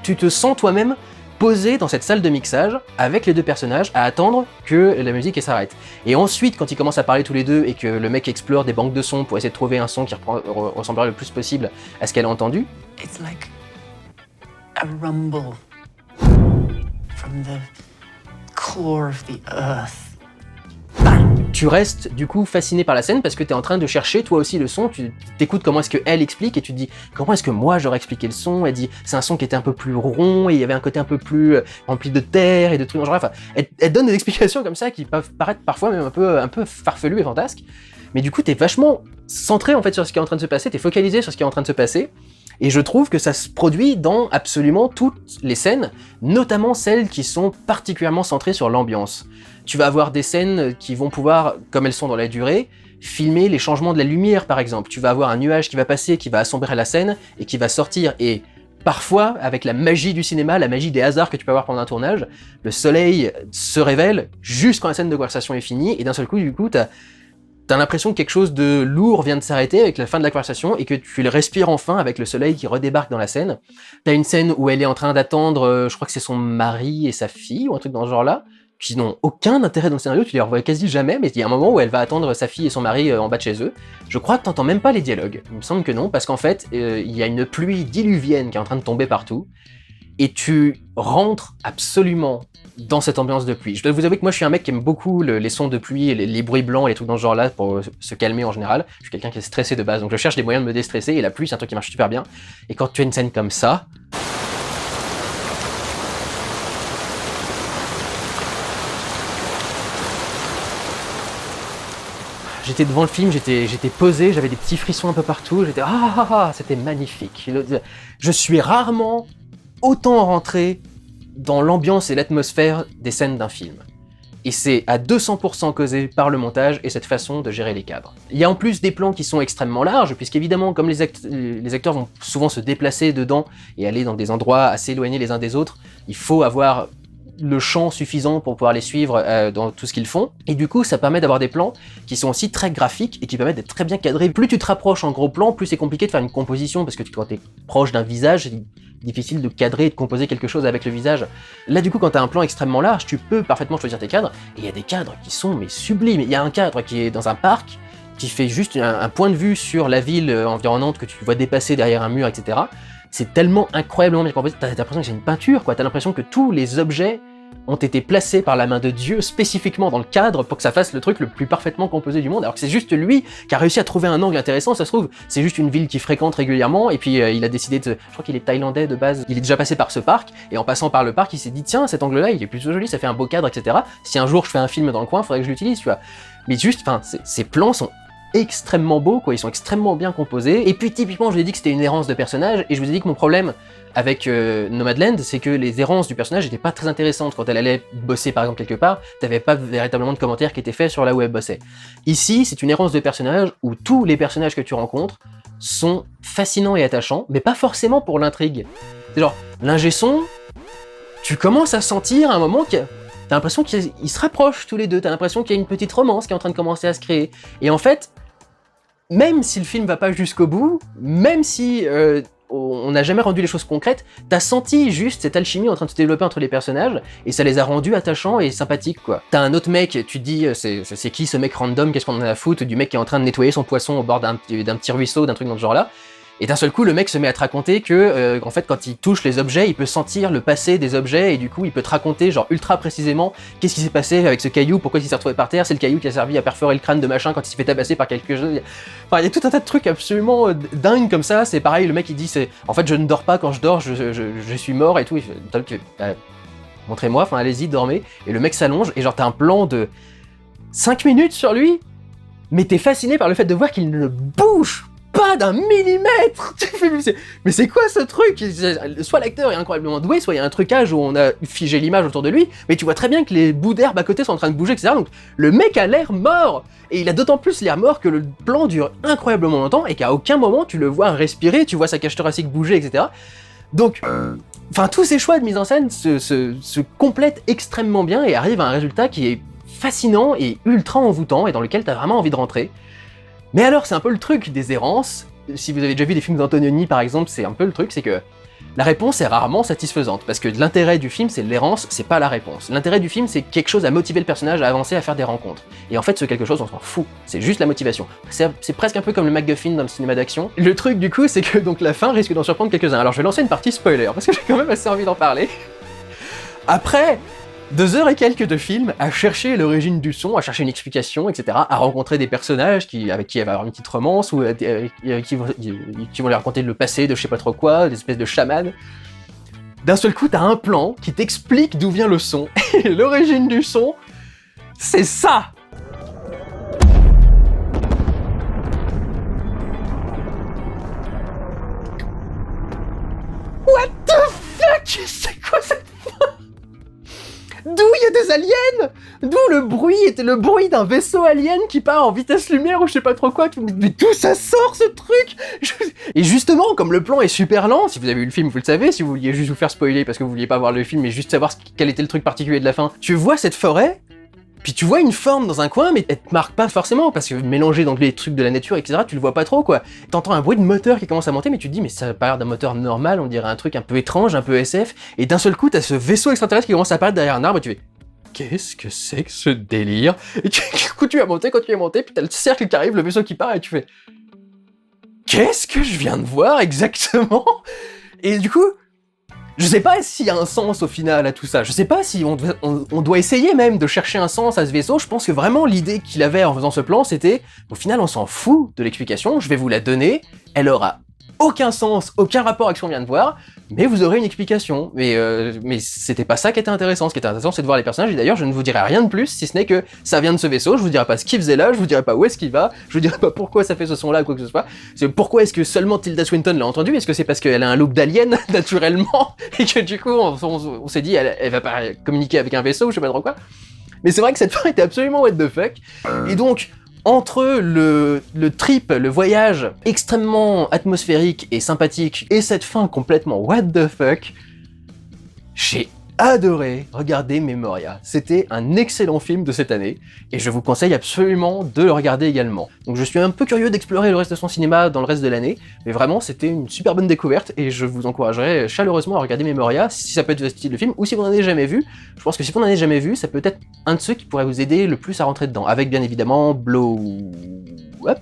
tu te sens toi-même posé dans cette salle de mixage avec les 2 personnages à attendre que la musique s'arrête. Et ensuite, quand ils commencent à parler tous les deux et que le mec explore des banques de sons pour essayer de trouver un son qui ressemblerait le plus possible à ce qu'elle a entendu, It's like a rumble from the core of the earth. tu restes du coup fasciné par la scène parce que t'es en train de chercher toi aussi le son, tu t'écoutes comment est-ce qu'elle explique et tu te dis comment est-ce que moi j'aurais expliqué le son. Elle dit c'est un son qui était un peu plus rond et il y avait un côté un peu plus rempli de terre et de trucs dans genre. Enfin, elle donne des explications comme ça qui peuvent paraître parfois même un peu farfelues et fantasques. Mais du coup t'es vachement centré en fait sur ce qui est en train de se passer, t'es focalisé sur ce qui est en train de se passer. Et je trouve que ça se produit dans absolument toutes les scènes, notamment celles qui sont particulièrement centrées sur l'ambiance. Tu vas avoir des scènes qui vont pouvoir, comme elles sont dans la durée, filmer les changements de la lumière par exemple. Tu vas avoir un nuage qui va passer, qui va assombrir la scène et qui va sortir. Et parfois, avec la magie du cinéma, la magie des hasards que tu peux avoir pendant un tournage, le soleil se révèle juste quand la scène de conversation est finie et d'un seul coup, du coup, t'as l'impression que quelque chose de lourd vient de s'arrêter avec la fin de la conversation et que tu le respires enfin avec le soleil qui redébarque dans la scène. T'as une scène où elle est en train d'attendre, je crois que c'est son mari et sa fille ou un truc dans ce genre-là, qui n'ont aucun intérêt dans le scénario, tu les revois quasi jamais, mais il y a un moment où elle va attendre sa fille et son mari en bas de chez eux. Je crois que t'entends même pas les dialogues. Il me semble que non, parce qu'en fait, il y a une pluie diluvienne qui est en train de tomber partout, et tu rentres absolument dans cette ambiance de pluie. Je dois vous avouer que moi je suis un mec qui aime beaucoup les sons de pluie, et les bruits blancs et les trucs dans ce genre-là pour se calmer en général. Je suis quelqu'un qui est stressé de base, donc je cherche des moyens de me déstresser, et la pluie c'est un truc qui marche super bien. Et quand tu as une scène comme ça... J'étais devant le film, j'étais posé, j'avais des petits frissons un peu partout, c'était magnifique. Je suis rarement autant rentré dans l'ambiance et l'atmosphère des scènes d'un film. Et c'est à 200% causé par le montage et cette façon de gérer les cadres. Il y a en plus des plans qui sont extrêmement larges, puisqu'évidemment, comme les acteurs vont souvent se déplacer dedans et aller dans des endroits assez éloignés les uns des autres, il faut avoir le champ suffisant pour pouvoir les suivre dans tout ce qu'ils font. Et du coup, ça permet d'avoir des plans qui sont aussi très graphiques et qui permettent d'être très bien cadrés. Plus tu te rapproches en gros plan, plus c'est compliqué de faire une composition, parce que quand tu es proche d'un visage, c'est difficile de cadrer et de composer quelque chose avec le visage. Là, du coup, quand tu as un plan extrêmement large, tu peux parfaitement choisir tes cadres, et il y a des cadres qui sont mais sublimes. Il y a un cadre qui est dans un parc, qui fait juste un point de vue sur la ville environnante que tu vois dépasser derrière un mur, etc. C'est tellement incroyablement bien composé, t'as l'impression que c'est une peinture, quoi. T'as l'impression que tous les objets ont été placés par la main de Dieu spécifiquement dans le cadre pour que ça fasse le truc le plus parfaitement composé du monde, alors que c'est juste lui qui a réussi à trouver un angle intéressant. Ça se trouve, c'est juste une ville qu'il fréquente régulièrement, et puis il a décidé de... Je crois qu'il est thaïlandais de base, il est déjà passé par ce parc, et en passant par le parc, il s'est dit tiens, cet angle-là, il est plutôt joli, ça fait un beau cadre, etc. Si un jour je fais un film dans le coin, faudrait que je l'utilise, tu vois. Mais juste, enfin, ces plans sont extrêmement beaux, quoi, ils sont extrêmement bien composés. Et puis typiquement, je vous ai dit que c'était une errance de personnage, et je vous ai dit que mon problème avec Nomadland, c'est que les errances du personnage n'étaient pas très intéressantes. Quand elle allait bosser par exemple quelque part, t'avais pas véritablement de commentaires qui étaient faits sur là où elle bossait. Ici, c'est une errance de personnage où tous les personnages que tu rencontres sont fascinants et attachants, mais pas forcément pour l'intrigue. C'est genre, l'ingé son, tu commences à sentir à un moment que t'as l'impression qu'ils se rapprochent tous les deux, t'as l'impression qu'il y a une petite romance qui est en train de commencer à se créer. Et en fait, même si le film va pas jusqu'au bout, même si on n'a jamais rendu les choses concrètes, t'as senti juste cette alchimie en train de se développer entre les personnages, et ça les a rendus attachants et sympathiques, quoi. T'as un autre mec, tu te dis, c'est qui ce mec random, qu'est-ce qu'on en a à foutre, du mec qui est en train de nettoyer son poisson au bord d'un petit ruisseau, d'un truc dans ce genre-là. Et d'un seul coup, le mec se met à te raconter que, en fait, quand il touche les objets, il peut sentir le passé des objets, et du coup, il peut te raconter, genre, ultra précisément, qu'est-ce qui s'est passé avec ce caillou, pourquoi il s'est retrouvé par terre, c'est le caillou qui a servi à perforer le crâne de machin quand il s'est fait tabasser par quelque chose. Enfin, il y a tout un tas de trucs absolument dingues comme ça, c'est pareil, le mec il dit, en fait, je ne dors pas, quand je dors, je suis mort et tout. Montrez-moi, enfin, allez-y, dormez. Et le mec s'allonge, et genre, t'as un plan de 5 minutes sur lui, mais t'es fasciné par le fait de voir qu'il ne bouge pas d'un millimètre. Mais c'est quoi ce truc? Soit l'acteur est incroyablement doué, soit il y a un trucage où on a figé l'image autour de lui, mais tu vois très bien que les bouts d'herbe à côté sont en train de bouger, etc. Donc le mec a l'air mort, et il a d'autant plus l'air mort que le plan dure incroyablement longtemps, et qu'à aucun moment tu le vois respirer, tu vois sa cage thoracique bouger, etc. Donc, enfin, tous ces choix de mise en scène se complètent extrêmement bien, et arrivent à un résultat qui est fascinant et ultra envoûtant, et dans lequel t'as vraiment envie de rentrer. Mais alors, c'est un peu le truc des errances. Si vous avez déjà vu des films d'Antonioni, par exemple, c'est un peu le truc, c'est que la réponse est rarement satisfaisante, parce que l'intérêt du film, c'est l'errance, c'est pas la réponse. L'intérêt du film, c'est quelque chose à motiver le personnage à avancer, à faire des rencontres. Et en fait, ce quelque chose, on s'en fout. C'est juste la motivation. C'est presque un peu comme le MacGuffin dans le cinéma d'action. Le truc, du coup, c'est que donc la fin risque d'en surprendre quelques-uns. Alors, je vais lancer une partie spoiler, parce que j'ai quand même assez envie d'en parler. Après 2 heures et quelques de film, à chercher l'origine du son, à chercher une explication, etc., à rencontrer des personnages avec qui elle va avoir une petite romance, ou qui vont lui raconter le passé de je sais pas trop quoi, des espèces de chamans. D'un seul coup, t'as un plan qui t'explique d'où vient le son, et l'origine du son, c'est ça! What the fuck? C'est quoi cette fin? D'où il y a des aliens? D'où le bruit d'un vaisseau alien qui part en vitesse lumière ou je sais pas trop quoi? Mais d'où ça sort ce truc? Et justement, comme le plan est super lent, si vous avez vu le film, vous le savez, si vous vouliez juste vous faire spoiler parce que vous vouliez pas voir le film mais juste savoir quel était le truc particulier de la fin, tu vois cette forêt, puis tu vois une forme dans un coin, mais elle te marque pas forcément, parce que mélangé dans les trucs de la nature, etc., tu le vois pas trop, quoi. T'entends un bruit de moteur qui commence à monter, mais tu te dis, mais ça a pas l'air d'un moteur normal, on dirait un truc un peu étrange, un peu SF, et d'un seul coup, t'as ce vaisseau extraterrestre qui commence à apparaître derrière un arbre, et tu fais, qu'est-ce que c'est que ce délire? Et tu continues à monter, puis t'as le cercle qui arrive, le vaisseau qui part, et tu fais, qu'est-ce que je viens de voir exactement? Et du coup, je sais pas s'il y a un sens au final à tout ça, je sais pas si on doit essayer même de chercher un sens à ce vaisseau. Je pense que vraiment l'idée qu'il avait en faisant ce plan, c'était, au final on s'en fout de l'explication, je vais vous la donner, elle aura aucun sens, aucun rapport avec ce qu'on vient de voir, mais vous aurez une explication. Mais c'était pas ça qui était intéressant. Ce qui était intéressant, c'est de voir les personnages, et d'ailleurs je ne vous dirai rien de plus, si ce n'est que ça vient de ce vaisseau, je vous dirai pas ce qu'il faisait là, je vous dirai pas où est-ce qu'il va, je vous dirai pas pourquoi ça fait ce son-là, quoi que ce soit. C'est pourquoi est-ce que seulement Tilda Swinton l'a entendu? Est-ce que c'est parce qu'elle a un look d'alien, naturellement, et que du coup on s'est dit, elle va pas communiquer avec un vaisseau, ou je sais pas trop quoi. Mais c'est vrai que cette fin était absolument what the fuck, et donc, entre le trip, le voyage extrêmement atmosphérique et sympathique, et cette fin complètement what the fuck, j'ai adoré regarder Memoria. C'était un excellent film de cette année, et je vous conseille absolument de le regarder également. Donc je suis un peu curieux d'explorer le reste de son cinéma dans le reste de l'année, mais vraiment c'était une super bonne découverte, et je vous encouragerais chaleureusement à regarder Memoria, si ça peut être votre style de film, ou si vous n'en avez jamais vu. Je pense que si vous n'en avez jamais vu, ça peut être un de ceux qui pourrait vous aider le plus à rentrer dedans, avec bien évidemment Blow Up.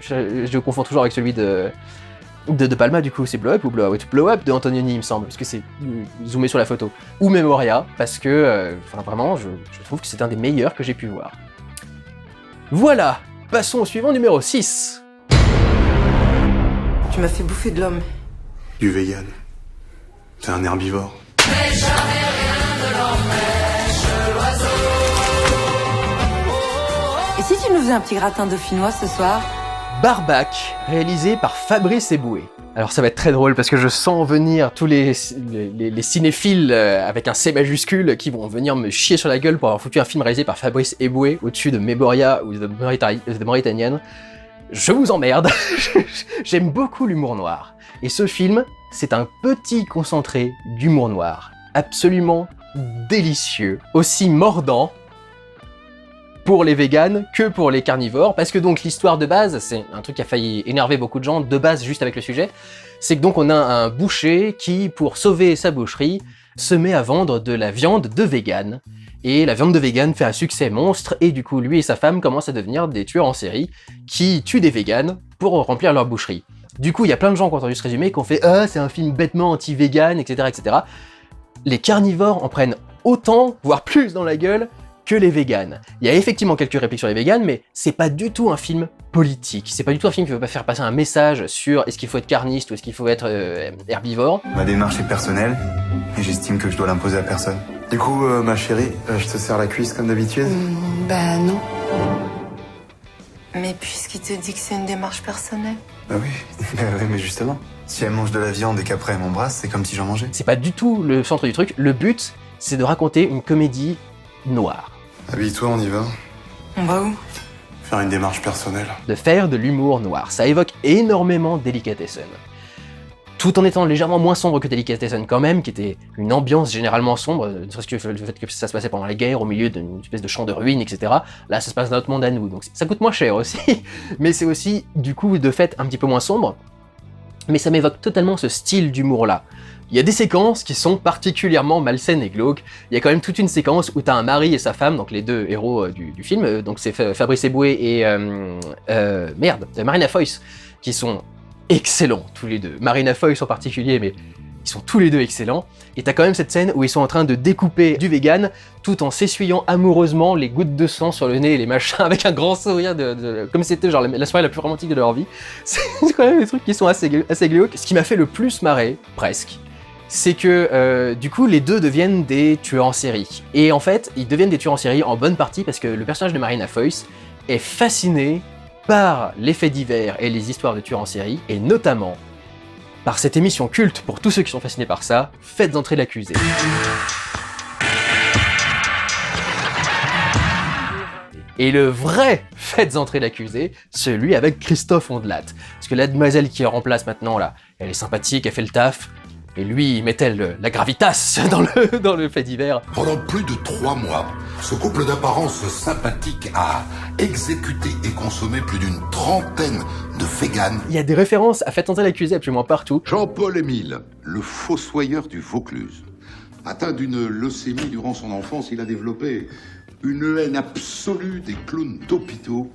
Je confonds toujours avec celui de Palma, du coup, c'est Blow Up ou Blow Out? Blow Up de Antonioni, il me semble, parce que c'est zoomé sur la photo. Ou Memoria, parce que, vraiment, je trouve que c'est un des meilleurs que j'ai pu voir. Voilà, passons au suivant, numéro 6. Tu m'as fait bouffer de l'homme. Du vegan. C'est un herbivore. Mais jamais rien ne l'empêche, l'oiseau. Et si tu tu nous faisais un petit gratin dauphinois ce soir? Barbac, réalisé par Fabrice Eboué. Alors ça va être très drôle parce que je sens venir tous les cinéphiles avec un C majuscule qui vont venir me chier sur la gueule pour avoir foutu un film réalisé par Fabrice Eboué au-dessus de Méboria ou de Mauritanienne. Je vous emmerde. J'aime beaucoup l'humour noir. Et ce film, c'est un petit concentré d'humour noir. Absolument délicieux. Aussi mordant pour les véganes que pour les carnivores, parce que donc l'histoire de base, c'est un truc qui a failli énerver beaucoup de gens, de base juste avec le sujet, c'est que donc on a un boucher qui, pour sauver sa boucherie, se met à vendre de la viande de vegan, et la viande de vegan fait un succès monstre, et du coup lui et sa femme commencent à devenir des tueurs en série qui tuent des véganes pour remplir leur boucherie. Du coup il y a plein de gens qui ont entendu ce résumé, qui ont fait « Ah, c'est un film bêtement anti-vegan, etc. etc. » Les carnivores en prennent autant, voire plus dans la gueule, que les véganes. Il y a effectivement quelques répliques sur les véganes, mais c'est pas du tout un film politique. C'est pas du tout un film qui veut pas faire passer un message sur est-ce qu'il faut être carniste ou est-ce qu'il faut être herbivore. Ma démarche est personnelle et j'estime que je dois l'imposer à personne. Du coup, ma chérie, je te serre la cuisse comme d'habitude. Bah non. Mais puisqu'il te dit que c'est une démarche personnelle. Bah oui, mais justement. Si elle mange de la viande et qu'après elle m'embrasse, c'est comme si j'en mangeais. C'est pas du tout le centre du truc. Le but, c'est de raconter une comédie noire. Habille-toi, on y va. On va où? Faire une démarche personnelle. De faire de l'humour noir. Ça évoque énormément Delicatessen. Tout en étant légèrement moins sombre que Delicatessen quand même, qui était une ambiance généralement sombre, ne serait-ce que le fait que ça se passait pendant la guerre, au milieu d'une espèce de champ de ruines, etc. Là, ça se passe dans notre monde à nous, donc ça coûte moins cher aussi. Mais c'est aussi, du coup, de fait, un petit peu moins sombre. Mais ça m'évoque totalement ce style d'humour-là. Il y a des séquences qui sont particulièrement malsaines et glauques. Il y a quand même toute une séquence où t'as un mari et sa femme, donc les deux héros du film, donc c'est Fabrice Eboué et Marina Foïs, qui sont excellents tous les deux. Marina Foïs en particulier, mais ils sont tous les deux excellents. Et t'as quand même cette scène où ils sont en train de découper du vegan tout en s'essuyant amoureusement les gouttes de sang sur le nez et les machins avec un grand sourire comme si c'était genre la soirée la plus romantique de leur vie. C'est quand même des trucs qui sont assez glauques. Ce qui m'a fait le plus marrer, presque, c'est que du coup les deux deviennent des tueurs en série. Et en fait, ils deviennent des tueurs en série en bonne partie parce que le personnage de Marina Foïs est fasciné par les faits divers et les histoires de tueurs en série, et notamment par cette émission culte pour tous ceux qui sont fascinés par ça, Faites entrer l'accusé. Et le vrai Faites entrer l'accusé, celui avec Christophe Ondelat. Parce que la demoiselle qui remplace maintenant là, elle est sympathique, elle fait le taf, et lui, il mettait la gravitas dans le fait divers. Pendant plus de 3 mois, ce couple d'apparence sympathique a exécuté et consommé plus d'une trentaine de véganes. Il y a des références à Faites entrer l'accusé absolument partout. Jean-Paul Émile, le fossoyeur du Vaucluse. Atteint d'une leucémie durant son enfance, il a développé une haine absolue des clowns d'hôpitaux,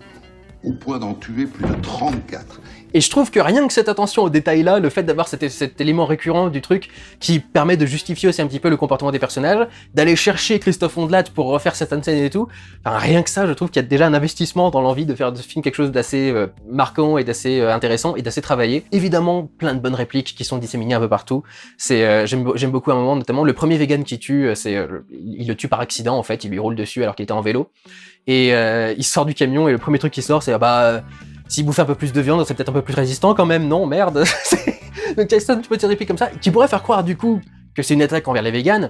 au point d'en tuer plus de 34. Et je trouve que rien que cette attention aux détails-là, le fait d'avoir cet élément récurrent du truc qui permet de justifier aussi un petit peu le comportement des personnages, d'aller chercher Christophe Ondelat pour refaire certaines scènes et tout, enfin rien que ça, je trouve qu'il y a déjà un investissement dans l'envie de faire de ce film quelque chose d'assez marquant et d'assez intéressant et d'assez travaillé. Évidemment, plein de bonnes répliques qui sont disséminées un peu partout. J'aime beaucoup un moment, notamment le premier vegan qui tue, il le tue par accident en fait, il lui roule dessus alors qu'il était en vélo. Et il sort du camion et le premier truc qui sort c'est s'il bouffait un peu plus de viande, c'est peut-être un peu plus résistant quand même, non, merde. Donc il y a ça, une petite réplique comme ça, qui pourrait faire croire du coup que c'est une attaque envers les véganes.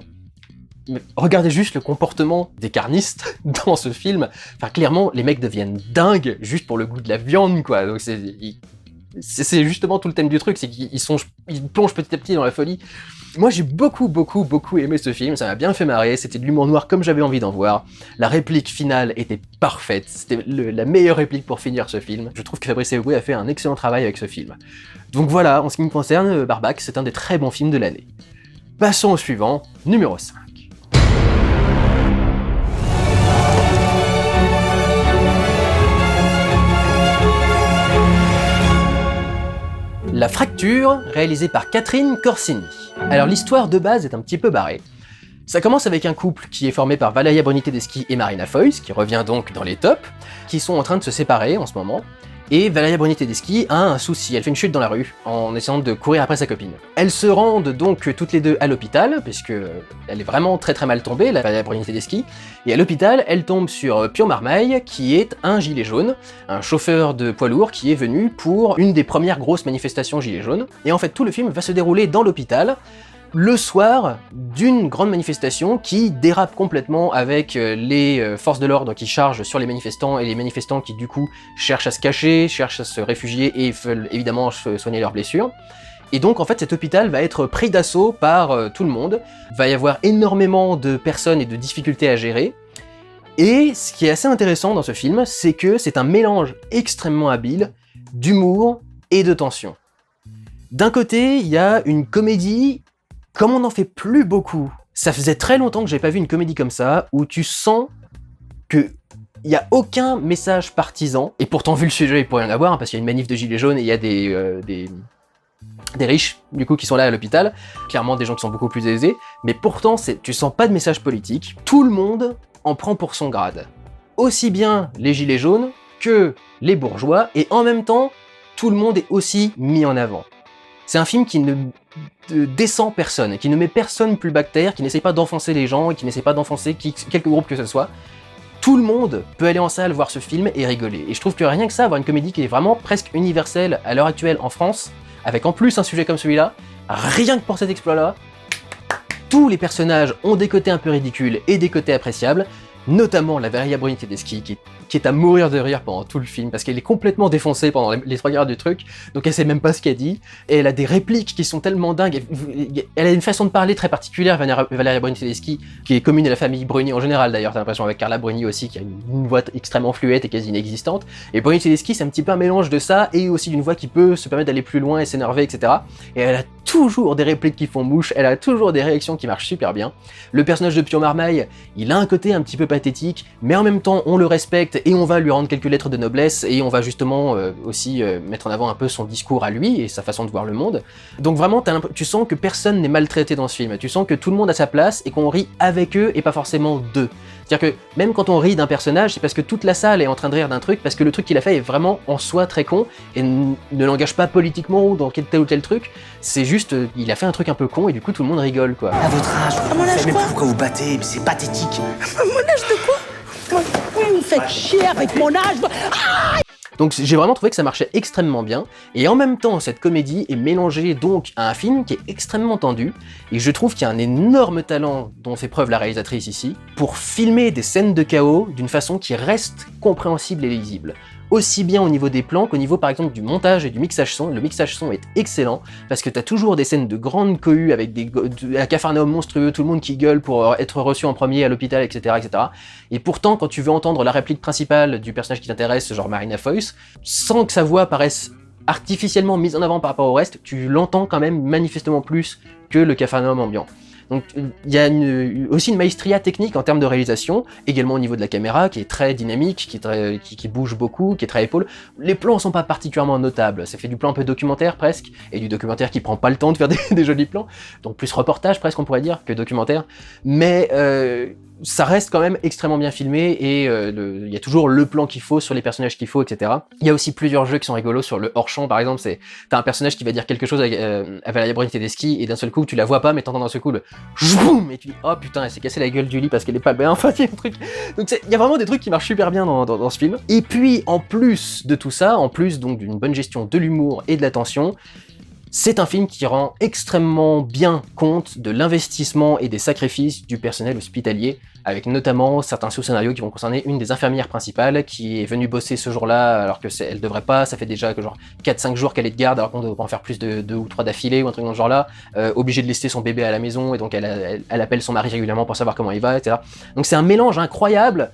Mais regardez juste le comportement des carnistes dans ce film. Enfin clairement, les mecs deviennent dingues juste pour le goût de la viande, quoi. Donc c'est justement tout le thème du truc, c'est qu'ils plongent petit à petit dans la folie. Moi j'ai beaucoup aimé ce film, ça m'a bien fait marrer, c'était de l'humour noir comme j'avais envie d'en voir. La réplique finale était parfaite, c'était la meilleure réplique pour finir ce film. Je trouve que Fabrice Eboué a fait un excellent travail avec ce film. Donc voilà, en ce qui me concerne, Barbac, c'est un des très bons films de l'année. Passons au suivant, numéro 5. La Fracture, réalisée par Catherine Corsini. Alors l'histoire de base est un petit peu barrée. Ça commence avec un couple qui est formé par Valeria Bruni Tedeschi et Marina Foïs, qui revient donc dans les tops, qui sont en train de se séparer en ce moment, Et Valeria Bruni Tedeschi a un souci, elle fait une chute dans la rue en essayant de courir après sa copine. Elles se rendent donc toutes les deux à l'hôpital, puisque elle est vraiment très très mal tombée, la Valeria Bruni Tedeschi, et à l'hôpital, elle tombe sur Pio Marmaille, qui est un gilet jaune, un chauffeur de poids lourd qui est venu pour une des premières grosses manifestations gilets jaunes. Et en fait, tout le film va se dérouler dans l'hôpital, le soir d'une grande manifestation qui dérape complètement avec les forces de l'ordre qui chargent sur les manifestants et les manifestants qui du coup cherchent à se cacher, cherchent à se réfugier et veulent évidemment soigner leurs blessures. Et donc en fait cet hôpital va être pris d'assaut par tout le monde, va y avoir énormément de personnes et de difficultés à gérer. Et ce qui est assez intéressant dans ce film, c'est que c'est un mélange extrêmement habile d'humour et de tension. D'un côté, il y a une comédie. Comme on n'en fait plus beaucoup, ça faisait très longtemps que j'avais pas vu une comédie comme ça, où tu sens que il y a aucun message partisan, et pourtant vu le sujet il pourrait y en avoir, hein, parce qu'il y a une manif de gilets jaunes et il y a des riches du coup qui sont là à l'hôpital, clairement des gens qui sont beaucoup plus aisés, mais pourtant tu sens pas de message politique, tout le monde en prend pour son grade. Aussi bien les gilets jaunes que les bourgeois, et en même temps, tout le monde est aussi mis en avant. C'est un film qui ne descend personne, qui ne met personne plus bactère, qui n'essaie pas d'enfoncer les gens, et qui n'essaie pas d'enfoncer quelque groupe que ce soit. Tout le monde peut aller en salle voir ce film et rigoler. Et je trouve que rien que ça, avoir une comédie qui est vraiment presque universelle à l'heure actuelle en France, avec en plus un sujet comme celui-là, rien que pour cet exploit-là, tous les personnages ont des côtés un peu ridicules et des côtés appréciables, notamment la Valeria Bruni Tedeschi qui est à mourir de rire pendant tout le film parce qu'elle est complètement défoncée pendant les 3 quarts du truc, donc elle sait même pas ce qu'elle dit, et elle a des répliques qui sont tellement dingues, elle a une façon de parler très particulière, Valeria Bruni Tedeschi, qui est commune à la famille Bruni en général d'ailleurs, t'as l'impression, avec Carla Bruni aussi, qui a une voix extrêmement fluette et quasi inexistante, et Bruni Tedeschi c'est un petit peu un mélange de ça, et aussi d'une voix qui peut se permettre d'aller plus loin et s'énerver, etc. Et elle a toujours des répliques qui font mouche, elle a toujours des réactions qui marchent super bien. Le personnage de Pio Marmaille, il a un côté un petit peu pathétique, mais en même temps on le respecte et on va lui rendre quelques lettres de noblesse et on va justement aussi mettre en avant un peu son discours à lui et sa façon de voir le monde. Donc vraiment tu sens que personne n'est maltraité dans ce film, tu sens que tout le monde a sa place et qu'on rit avec eux et pas forcément d'eux. C'est-à-dire que même quand on rit d'un personnage, c'est parce que toute la salle est en train de rire d'un truc, parce que le truc qu'il a fait est vraiment en soi très con et ne l'engage pas politiquement ou dans tel ou tel truc, c'est juste, il a fait un truc un peu con et du coup tout le monde rigole quoi. À votre âge, vous savez même pourquoi vous battez, mais c'est pathétique. Mon âge de quoi? Vous me faites chier avec mon âge. Donc j'ai vraiment trouvé que ça marchait extrêmement bien, et en même temps cette comédie est mélangée donc à un film qui est extrêmement tendu, et je trouve qu'il y a un énorme talent dont fait preuve la réalisatrice ici, pour filmer des scènes de chaos d'une façon qui reste compréhensible et lisible. Aussi bien au niveau des plans qu'au niveau par exemple du montage et du mixage son. Le mixage son est excellent, parce que t'as toujours des scènes de grandes cohues avec un capharnaüm monstrueux, tout le monde qui gueule pour être reçu en premier à l'hôpital, etc., etc. Et pourtant, quand tu veux entendre la réplique principale du personnage qui t'intéresse, genre Marina Foïs, sans que sa voix paraisse artificiellement mise en avant par rapport au reste, tu l'entends quand même manifestement plus que le capharnaüm ambiant. Donc il y a aussi une maestria technique en termes de réalisation, également au niveau de la caméra, qui est très dynamique, qui bouge beaucoup, qui est très à épaule. Les plans sont pas particulièrement notables, ça fait du plan un peu documentaire presque, et du documentaire qui prend pas le temps de faire des jolis plans, donc plus reportage presque on pourrait dire que documentaire, mais ça reste quand même extrêmement bien filmé, et il y a toujours le plan qu'il faut sur les personnages qu'il faut, etc. Il y a aussi plusieurs jeux qui sont rigolos sur le hors-champ, par exemple, t'as un personnage qui va dire quelque chose à Valeria Bruni Tedeschi, et d'un seul coup tu la vois pas, mais t'entends d'un seul coup le boum, et tu dis oh putain, elle s'est cassée la gueule du lit parce qu'elle est pas bien, enfin il y a un truc. Donc il y a vraiment des trucs qui marchent super bien dans ce film. Et puis en plus de tout ça, en plus donc d'une bonne gestion de l'humour et de la tension, c'est un film qui rend extrêmement bien compte de l'investissement et des sacrifices du personnel hospitalier, avec notamment certains sous-scénarios qui vont concerner une des infirmières principales qui est venue bosser ce jour-là alors que elle devrait pas, ça fait déjà que genre 4-5 jours qu'elle est de garde alors qu'on devrait en faire plus de 2 ou 3 d'affilée ou un truc dans ce genre-là, obligée de laisser son bébé à la maison et donc elle appelle son mari régulièrement pour savoir comment il va, etc. Donc c'est un mélange incroyable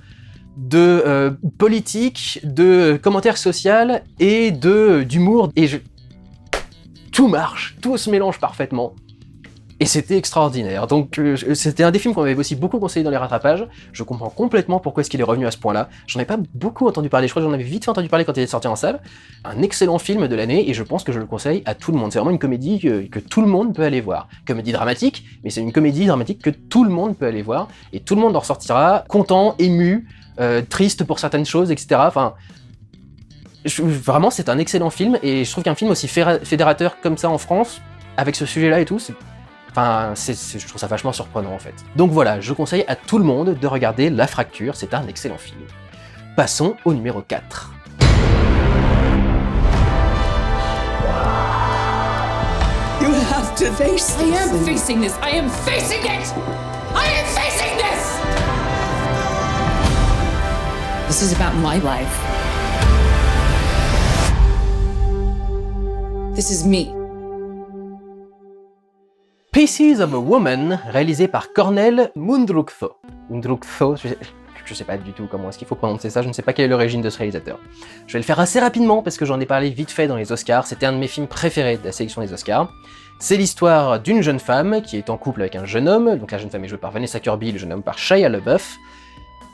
de politique, de commentaires sociaux et d'humour, et tout marche, tout se mélange parfaitement. Et c'était extraordinaire. Donc c'était un des films qu'on m'avait aussi beaucoup conseillé dans les rattrapages. Je comprends complètement pourquoi est-ce qu'il est revenu à ce point-là. J'en ai pas beaucoup entendu parler, je crois que j'en avais vite fait entendu parler quand il est sorti en salle. Un excellent film de l'année, et je pense que je le conseille à tout le monde. C'est vraiment une comédie que tout le monde peut aller voir. Comédie dramatique, mais c'est une comédie dramatique que tout le monde peut aller voir, et tout le monde en ressortira content, ému, triste pour certaines choses, etc. Enfin, Vraiment, c'est un excellent film, et je trouve qu'un film aussi fédérateur comme ça en France, avec ce sujet-là et tout, je trouve ça vachement surprenant en fait. Donc voilà, je conseille à tout le monde de regarder La Fracture, c'est un excellent film. Passons au numéro 4. You have to face this. I am facing this. I am facing it. I am facing this. This is about my life. This is me. Pieces of a Woman, réalisé par Cornel Mundrukso. Je sais pas du tout comment est-ce qu'il faut prononcer ça, je ne sais pas quelle est l'origine de ce réalisateur. Je vais le faire assez rapidement parce que j'en ai parlé vite fait dans les Oscars, c'était un de mes films préférés de la sélection des Oscars. C'est l'histoire d'une jeune femme qui est en couple avec un jeune homme, donc la jeune femme est jouée par Vanessa Kirby, le jeune homme par Shia LaBeouf.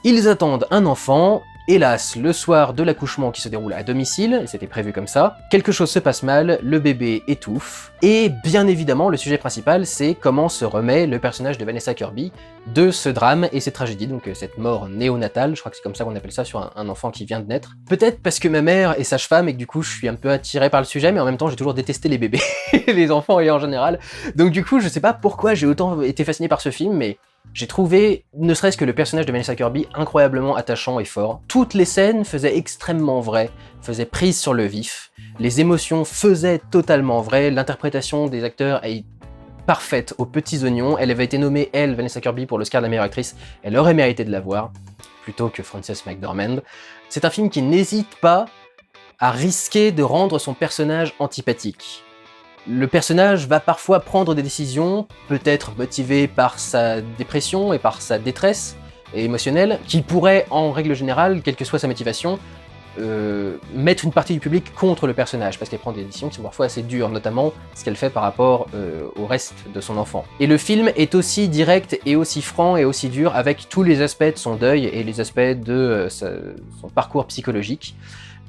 Ils attendent un enfant. Hélas, le soir de l'accouchement qui se déroule à domicile, et c'était prévu comme ça, quelque chose se passe mal, le bébé étouffe, et bien évidemment, le sujet principal, c'est comment se remet le personnage de Vanessa Kirby de ce drame et cette tragédie, donc cette mort néonatale, je crois que c'est comme ça qu'on appelle ça sur un enfant qui vient de naître. Peut-être parce que ma mère est sage-femme et que du coup, je suis un peu attiré par le sujet, mais en même temps, j'ai toujours détesté les bébés, les enfants et en général, donc du coup, je sais pas pourquoi j'ai autant été fasciné par ce film, mais j'ai trouvé, ne serait-ce que le personnage de Vanessa Kirby, incroyablement attachant et fort. Toutes les scènes faisaient extrêmement vraies, faisaient prise sur le vif, les émotions faisaient totalement vraies, l'interprétation des acteurs est parfaite aux petits oignons, elle avait été nommée, Vanessa Kirby, pour l'Oscar de la meilleure actrice, elle aurait mérité de l'avoir, plutôt que Frances McDormand. C'est un film qui n'hésite pas à risquer de rendre son personnage antipathique. Le personnage va parfois prendre des décisions, peut-être motivées par sa dépression et par sa détresse émotionnelle, qui pourraient, en règle générale, quelle que soit sa motivation, mettre une partie du public contre le personnage, parce qu'elle prend des décisions qui sont parfois assez dures, notamment ce qu'elle fait par rapport au reste de son enfant. Et le film est aussi direct et aussi franc et aussi dur avec tous les aspects de son deuil et les aspects de son parcours psychologique.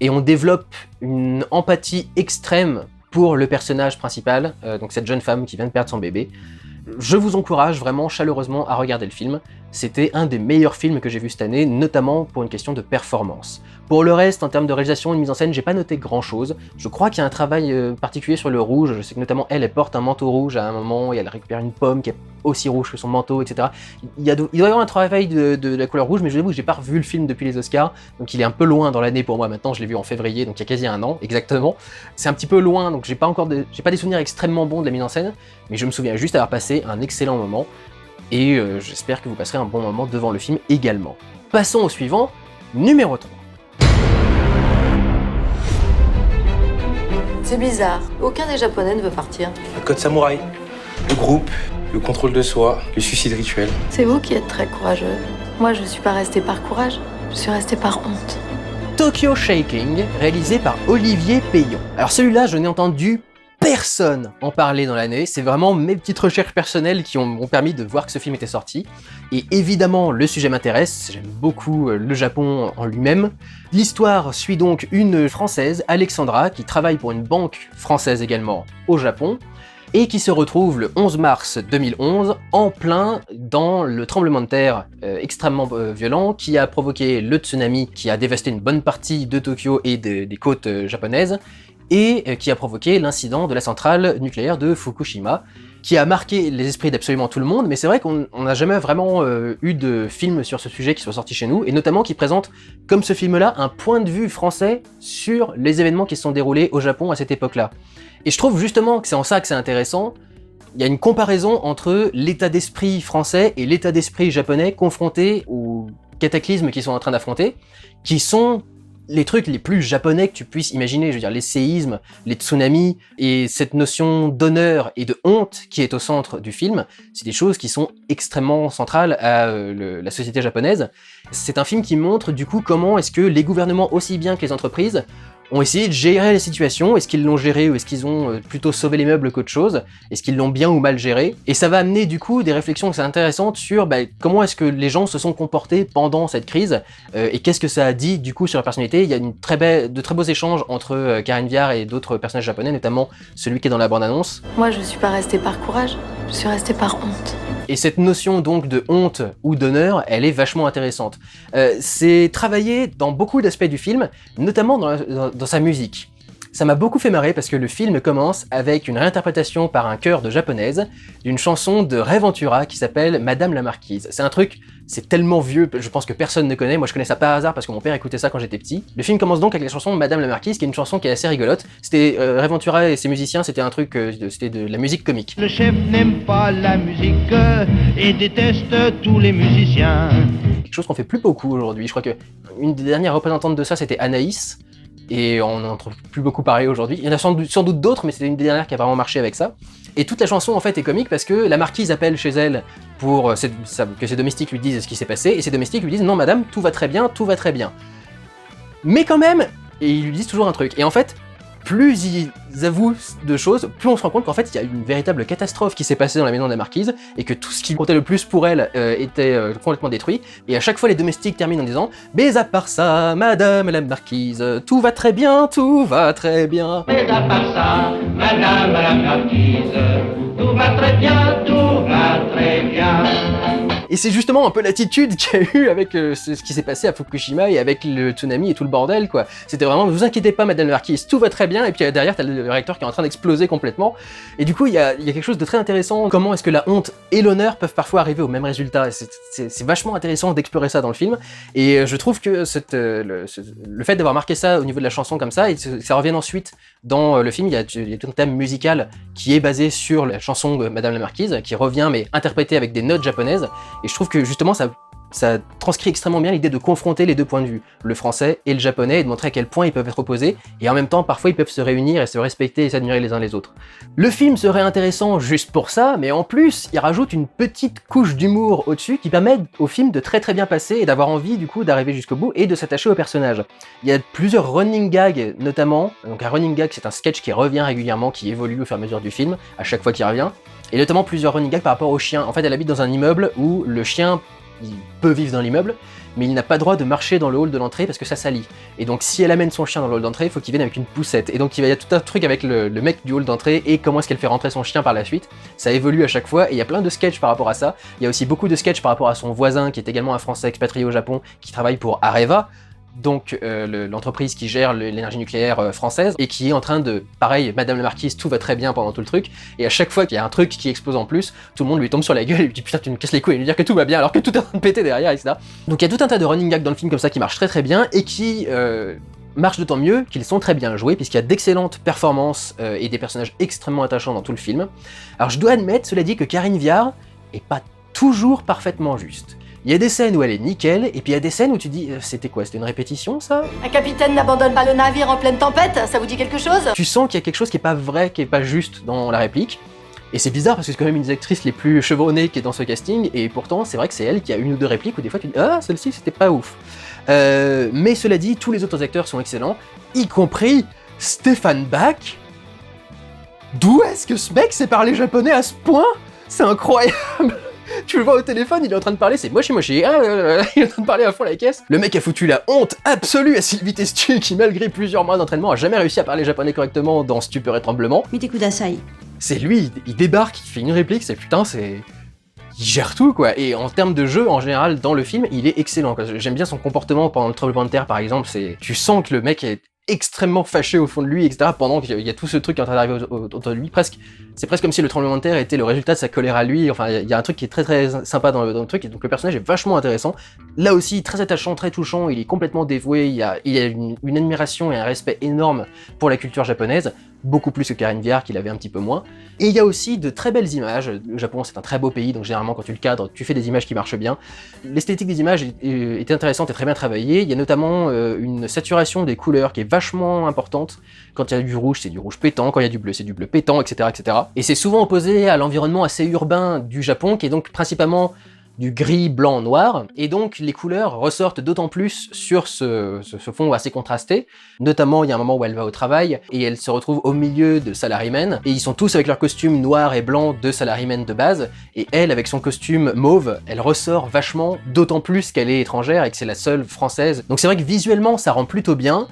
Et on développe une empathie extrême pour le personnage principal, donc cette jeune femme qui vient de perdre son bébé. Je vous encourage vraiment chaleureusement à regarder le film. C'était un des meilleurs films que j'ai vu cette année, notamment pour une question de performance. Pour le reste, en termes de réalisation et de mise en scène, j'ai pas noté grand chose. Je crois qu'il y a un travail particulier sur le rouge. Je sais que notamment elle porte un manteau rouge à un moment et elle récupère une pomme qui est aussi rouge que son manteau, etc. Il doit y avoir un travail de la couleur rouge, mais je vous avoue que j'ai pas revu le film depuis les Oscars, donc il est un peu loin dans l'année pour moi maintenant. Je l'ai vu en février, donc il y a quasi un an exactement. C'est un petit peu loin, donc j'ai pas des souvenirs extrêmement bons de la mise en scène, mais je me souviens juste avoir passé un excellent moment. Et j'espère que vous passerez un bon moment devant le film également. Passons au suivant, numéro 3. C'est bizarre, aucun des Japonais ne veut partir. Le code samouraï, le groupe, le contrôle de soi, le suicide rituel. C'est vous qui êtes très courageuse. Moi, je suis pas restée par courage, je suis restée par honte. Tokyo Shaking, réalisé par Olivier Payon. Alors celui-là, je n'ai entendu personne en parler dans l'année, c'est vraiment mes petites recherches personnelles qui m'ont permis de voir que ce film était sorti. Et évidemment, le sujet m'intéresse, j'aime beaucoup le Japon en lui-même. L'histoire suit donc une Française, Alexandra, qui travaille pour une banque française également au Japon, et qui se retrouve le 11 mars 2011 en plein dans le tremblement de terre extrêmement violent qui a provoqué le tsunami qui a dévasté une bonne partie de Tokyo et des côtes japonaises, et qui a provoqué l'incident de la centrale nucléaire de Fukushima, qui a marqué les esprits d'absolument tout le monde, mais c'est vrai qu'on n'a jamais vraiment eu de film sur ce sujet qui soit sorti chez nous, et notamment qui présente, comme ce film-là, un point de vue français sur les événements qui se sont déroulés au Japon à cette époque-là. Et je trouve justement que c'est en ça que c'est intéressant. Il y a une comparaison entre l'état d'esprit français et l'état d'esprit japonais confrontés aux cataclysmes qu'ils sont en train d'affronter, qui sont les trucs les plus japonais que tu puisses imaginer, je veux dire les séismes, les tsunamis, et cette notion d'honneur et de honte qui est au centre du film, c'est des choses qui sont extrêmement centrales à la société japonaise. C'est un film qui montre du coup comment est-ce que les gouvernements aussi bien que les entreprises ont essayé de gérer la situation. Est-ce qu'ils l'ont géré ou est-ce qu'ils ont plutôt sauvé les meubles qu'autre chose? Est-ce qu'ils l'ont bien ou mal géré? Et ça va amener du coup des réflexions assez intéressantes sur comment est-ce que les gens se sont comportés pendant cette crise et qu'est-ce que ça a dit du coup sur leur personnalité. Il y a de très beaux échanges entre Karen Viard et d'autres personnages japonais, notamment celui qui est dans la bande-annonce. Moi, je suis pas restée par courage, je suis restée par honte. Et cette notion donc de honte ou d'honneur, elle est vachement intéressante. C'est travaillé dans beaucoup d'aspects du film, notamment dans sa musique. Ça m'a beaucoup fait marrer parce que le film commence avec une réinterprétation par un chœur de japonaise d'une chanson de Ray Ventura qui s'appelle Madame la Marquise. C'est un truc, c'est tellement vieux, je pense que personne ne connaît, moi je connais ça par hasard parce que mon père écoutait ça quand j'étais petit. Le film commence donc avec la chanson Madame la Marquise qui est une chanson qui est assez rigolote. C'était Ray Ventura et ses musiciens, c'était un truc, c'était de la musique comique. Le chef n'aime pas la musique et déteste tous les musiciens. Quelque chose qu'on fait plus beaucoup aujourd'hui, je crois que une des dernières représentantes de ça c'était Anaïs. Et on n'en trouve plus beaucoup pareil aujourd'hui. Il y en a sans doute d'autres, mais c'était une des dernières qui a vraiment marché avec ça. Et toute la chanson en fait est comique parce que la marquise appelle chez elle pour que ses domestiques lui disent ce qui s'est passé, et ses domestiques lui disent « Non madame, tout va très bien, tout va très bien ». Mais quand même, et ils lui disent toujours un truc. Et en fait, plus ils avouent de choses, plus on se rend compte qu'en fait il y a une véritable catastrophe qui s'est passée dans la maison de la marquise, et que tout ce qui comptait le plus pour elle était complètement détruit, et à chaque fois les domestiques terminent en disant « Mais à part ça, madame la marquise, tout va très bien, tout va très bien. » Mais à part ça, madame la marquise, tout va très bien, tout va très bien. Et c'est justement un peu l'attitude qu'il y a eu avec ce qui s'est passé à Fukushima et avec le tsunami et tout le bordel, quoi. C'était vraiment, vous inquiétez pas madame la marquise, tout va très bien, et puis derrière t'as le réacteur qui est en train d'exploser complètement. Et du coup il y a quelque chose de très intéressant, comment est-ce que la honte et l'honneur peuvent parfois arriver au même résultat. C'est vachement intéressant d'explorer ça dans le film, et je trouve que le fait d'avoir marqué ça au niveau de la chanson comme ça, et ça revient ensuite dans le film, il y a tout un thème musical qui est basé sur la chanson de Madame la Marquise, qui revient mais interprété avec des notes japonaises. Et je trouve que justement ça transcrit extrêmement bien l'idée de confronter les deux points de vue, le français et le japonais, et de montrer à quel point ils peuvent être opposés, et en même temps parfois ils peuvent se réunir et se respecter et s'admirer les uns les autres. Le film serait intéressant juste pour ça, mais en plus il rajoute une petite couche d'humour au-dessus qui permet au film de très bien passer et d'avoir envie du coup d'arriver jusqu'au bout et de s'attacher au personnage. Il y a plusieurs running gags notamment, donc un running gag c'est un sketch qui revient régulièrement, qui évolue au fur et à mesure du film, à chaque fois qu'il revient, et notamment plusieurs running gags par rapport au chien. En fait elle habite dans un immeuble où le chien il peut vivre dans l'immeuble, mais il n'a pas le droit de marcher dans le hall de l'entrée parce que ça salit. Et donc si elle amène son chien dans le hall d'entrée, il faut qu'il vienne avec une poussette. Et donc il y a tout un truc avec le mec du hall d'entrée et comment est-ce qu'elle fait rentrer son chien par la suite. Ça évolue à chaque fois et il y a plein de sketchs par rapport à ça. Il y a aussi beaucoup de sketchs par rapport à son voisin qui est également un Français expatrié au Japon qui travaille pour Areva, donc l'entreprise qui gère l'énergie nucléaire française, et qui est en train de, pareil, Madame la Marquise, tout va très bien pendant tout le truc, et à chaque fois qu'il y a un truc qui explose en plus, tout le monde lui tombe sur la gueule et lui dit putain tu nous casses les couilles et lui dire que tout va bien alors que tout est en train de péter derrière, etc. Donc il y a tout un tas de running gags dans le film comme ça qui marchent très bien, et qui marchent d'autant mieux qu'ils sont très bien joués, puisqu'il y a d'excellentes performances et des personnages extrêmement attachants dans tout le film. Alors je dois admettre, cela dit, que Karine Viard est pas toujours parfaitement juste. Il y a des scènes où elle est nickel, et puis il y a des scènes où tu dis c'était quoi, c'était une répétition ça? Un capitaine n'abandonne pas le navire en pleine tempête, ça vous dit quelque chose? Tu sens qu'il y a quelque chose qui est pas vrai, qui est pas juste dans la réplique, et c'est bizarre parce que c'est quand même une des actrices les plus chevronnées qui est dans ce casting, et pourtant c'est vrai que c'est elle qui a une ou deux répliques où des fois tu dis ah celle-ci c'était pas ouf. Mais cela dit, tous les autres acteurs sont excellents, y compris Stéphane Bach. D'où est-ce que ce mec sait parler japonais à ce point? C'est incroyable. Tu le vois au téléphone, il est en train de parler, c'est mochi mochi, il est en train de parler à fond la caisse. Le mec a foutu la honte absolue à Sylvie Testu qui, malgré plusieurs mois d'entraînement, a jamais réussi à parler japonais correctement dans Stupeur et Tremblement. Mite kudasai. C'est lui, il débarque, il fait une réplique, c'est putain, c'est... Il gère tout quoi, et en termes de jeu en général dans le film, il est excellent quoi. J'aime bien son comportement pendant le tremblement de terre par exemple, tu sens que le mec est extrêmement fâché au fond de lui, etc. pendant qu'il y a tout ce truc qui est en train d'arriver autour de lui, c'est presque comme si le tremblement de terre était le résultat de sa colère à lui. Enfin, il y a un truc qui est très sympa dans le truc, et donc le personnage est vachement intéressant. Là aussi, très attachant, très touchant, il est complètement dévoué, il y a une admiration et un respect énorme pour la culture japonaise, beaucoup plus que Karine Viard qui l'avait un petit peu moins. Et il y a aussi de très belles images. Le Japon c'est un très beau pays, donc généralement quand tu le cadres, tu fais des images qui marchent bien. L'esthétique des images est intéressante et très bien travaillée. Il y a notamment une saturation des couleurs qui est vachement importante. Quand il y a du rouge, c'est du rouge pétant, quand il y a du bleu, c'est du bleu pétant, etc. etc. Et c'est souvent opposé à l'environnement assez urbain du Japon, qui est donc principalement du gris, blanc, noir, et donc les couleurs ressortent d'autant plus sur ce fond assez contrasté. Notamment, il y a un moment où elle va au travail, et elle se retrouve au milieu de salarymen, et ils sont tous avec leur costume noir et blanc de salarymen de base, et elle, avec son costume mauve, elle ressort vachement, d'autant plus qu'elle est étrangère et que c'est la seule française. Donc c'est vrai que visuellement, ça rend plutôt bien,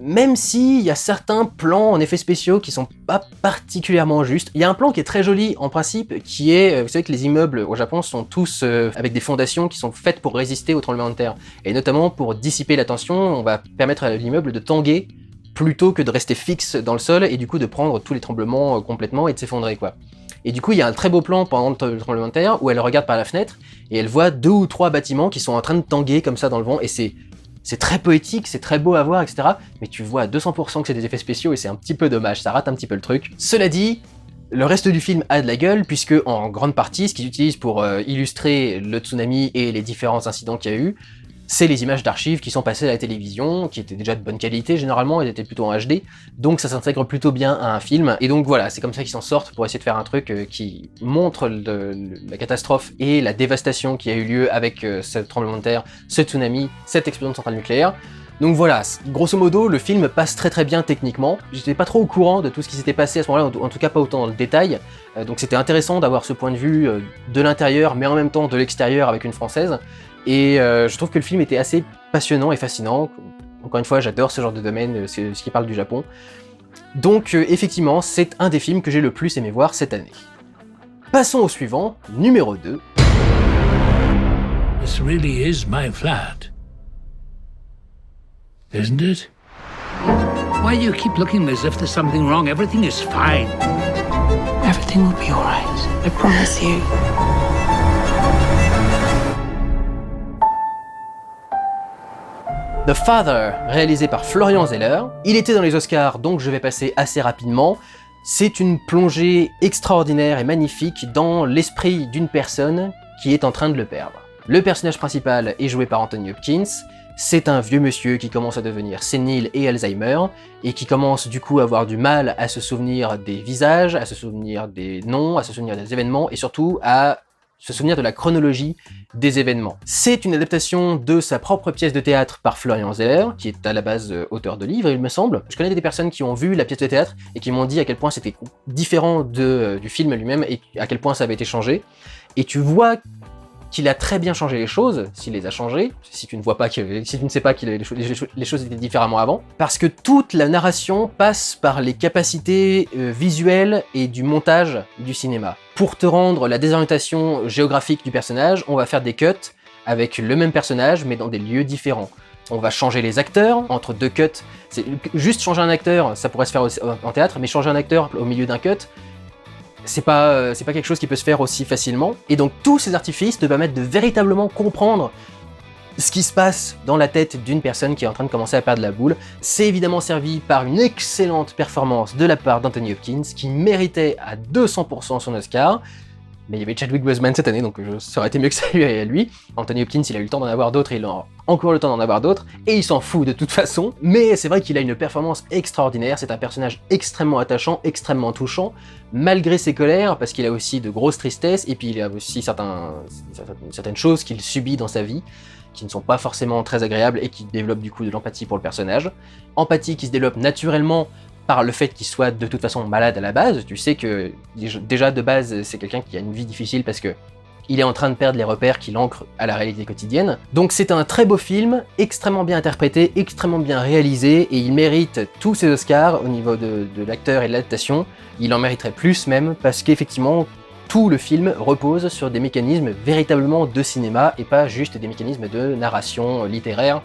même s'il y a certains plans en effets spéciaux qui sont pas particulièrement justes. Il y a un plan qui est très joli en principe, qui est, vous savez que les immeubles au Japon sont tous avec des fondations qui sont faites pour résister au tremblement de terre, et notamment pour dissiper la tension, on va permettre à l'immeuble de tanguer plutôt que de rester fixe dans le sol et du coup de prendre tous les tremblements complètement et de s'effondrer quoi. Et du coup il y a un très beau plan pendant le tremblement de terre où elle regarde par la fenêtre et elle voit 2 ou 3 bâtiments qui sont en train de tanguer comme ça dans le vent, et c'est très poétique, c'est très beau à voir, etc. Mais tu vois à 200% que c'est des effets spéciaux et c'est un petit peu dommage, ça rate un petit peu le truc. Cela dit, le reste du film a de la gueule, puisque en grande partie, ce qu'ils utilisent pour illustrer le tsunami et les différents incidents qu'il y a eu, c'est les images d'archives qui sont passées à la télévision, qui étaient déjà de bonne qualité généralement, elles étaient plutôt en HD, donc ça s'intègre plutôt bien à un film, et donc voilà, c'est comme ça qu'ils s'en sortent pour essayer de faire un truc qui montre la catastrophe et la dévastation qui a eu lieu avec ce tremblement de terre, ce tsunami, cette explosion de centrale nucléaire. Donc voilà, grosso modo, le film passe très très bien techniquement. J'étais pas trop au courant de tout ce qui s'était passé à ce moment-là, en tout cas pas autant dans le détail, donc c'était intéressant d'avoir ce point de vue de l'intérieur, mais en même temps de l'extérieur avec une française. Et je trouve que le film était assez passionnant et fascinant. Encore une fois, j'adore ce genre de domaine, c'est ce qui parle du Japon. Donc effectivement, c'est un des films que j'ai le plus aimé voir cette année. Passons au suivant, numéro 2. This really is my flat. Isn't it? Why do you keep looking as if there's something wrong? Everything is fine. Everything will be alright. I promise you. The Father, réalisé par Florian Zeller. Il était dans les Oscars, donc je vais passer assez rapidement. C'est une plongée extraordinaire et magnifique dans l'esprit d'une personne qui est en train de le perdre. Le personnage principal est joué par Anthony Hopkins. C'est un vieux monsieur qui commence à devenir sénile et Alzheimer, et qui commence du coup à avoir du mal à se souvenir des visages, à se souvenir des noms, à se souvenir des événements, et surtout à se souvenir de la chronologie des événements. C'est une adaptation de sa propre pièce de théâtre par Florian Zeller, qui est à la base auteur de livres, il me semble. Je connais des personnes qui ont vu la pièce de théâtre et qui m'ont dit à quel point c'était différent du film lui-même et à quel point ça avait été changé. Et tu vois qu'il a très bien changé les choses, s'il les a changées, si tu ne sais pas que les choses étaient différemment avant, parce que toute la narration passe par les capacités visuelles et du montage du cinéma. Pour te rendre la désorientation géographique du personnage, on va faire des cuts avec le même personnage, mais dans des lieux différents. On va changer les acteurs entre 2 cuts. Juste changer un acteur, ça pourrait se faire en théâtre, mais changer un acteur au milieu d'un cut, c'est pas quelque chose qui peut se faire aussi facilement. Et donc tous ces artifices te permettent de véritablement comprendre ce qui se passe dans la tête d'une personne qui est en train de commencer à perdre la boule. C'est évidemment servi par une excellente performance de la part d'Anthony Hopkins, qui méritait à 200% son Oscar. Mais il y avait Chadwick Boseman cette année, donc ça aurait été mieux que ça lui aille à lui. Anthony Hopkins, il a eu le temps d'en avoir d'autres, il a encore le temps d'en avoir d'autres, et il s'en fout de toute façon. Mais c'est vrai qu'il a une performance extraordinaire, c'est un personnage extrêmement attachant, extrêmement touchant, malgré ses colères, parce qu'il a aussi de grosses tristesses, et puis il a aussi certaines choses qu'il subit dans sa vie, qui ne sont pas forcément très agréables, et qui développent du coup de l'empathie pour le personnage. Empathie qui se développe naturellement par le fait qu'il soit de toute façon malade à la base. Tu sais que déjà de base c'est quelqu'un qui a une vie difficile parce que il est en train de perdre les repères qui l'ancrent à la réalité quotidienne. Donc c'est un très beau film, extrêmement bien interprété, extrêmement bien réalisé, et il mérite tous ses Oscars au niveau de l'acteur et de l'adaptation. Il en mériterait plus même, parce qu'effectivement tout le film repose sur des mécanismes véritablement de cinéma et pas juste des mécanismes de narration littéraire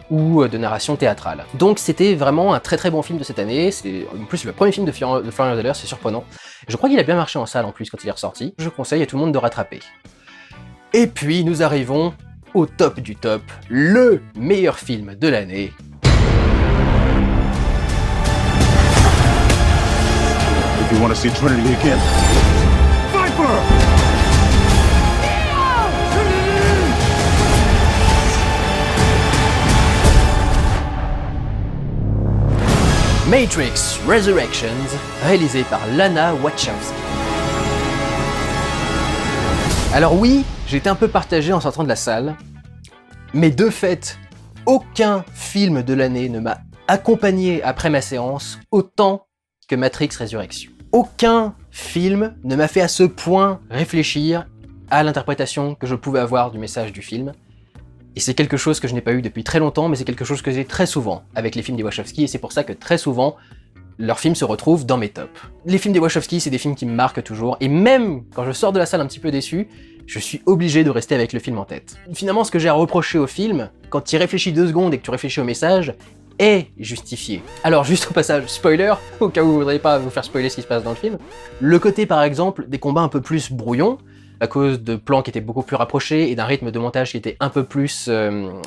ou de narration théâtrale. Donc c'était vraiment un très très bon film de cette année. C'est en plus le premier film de Florian Zeller, c'est surprenant. Je crois qu'il a bien marché en salle en plus quand il est ressorti. Je conseille à tout le monde de rattraper. Et puis nous arrivons au top du top, le meilleur film de l'année. If you want to see Trinity again, fight for her! Matrix Resurrections, réalisé par Lana Wachowski. Alors oui, j'étais un peu partagé en sortant de la salle, mais de fait, aucun film de l'année ne m'a accompagné après ma séance autant que Matrix Resurrection. Aucun film ne m'a fait à ce point réfléchir à l'interprétation que je pouvais avoir du message du film. Et c'est quelque chose que je n'ai pas eu depuis très longtemps, mais c'est quelque chose que j'ai très souvent avec les films des Wachowski, et c'est pour ça que très souvent, leurs films se retrouvent dans mes tops. Les films des Wachowski, c'est des films qui me marquent toujours, et même quand je sors de la salle un petit peu déçu, je suis obligé de rester avec le film en tête. Finalement, ce que j'ai à reprocher au film, quand tu y réfléchis 2 secondes et que tu réfléchis au message, est justifié. Alors juste au passage, spoiler, au cas où vous voudriez pas vous faire spoiler ce qui se passe dans le film, le côté par exemple des combats un peu plus brouillons, à cause de plans qui étaient beaucoup plus rapprochés et d'un rythme de montage qui était un peu plus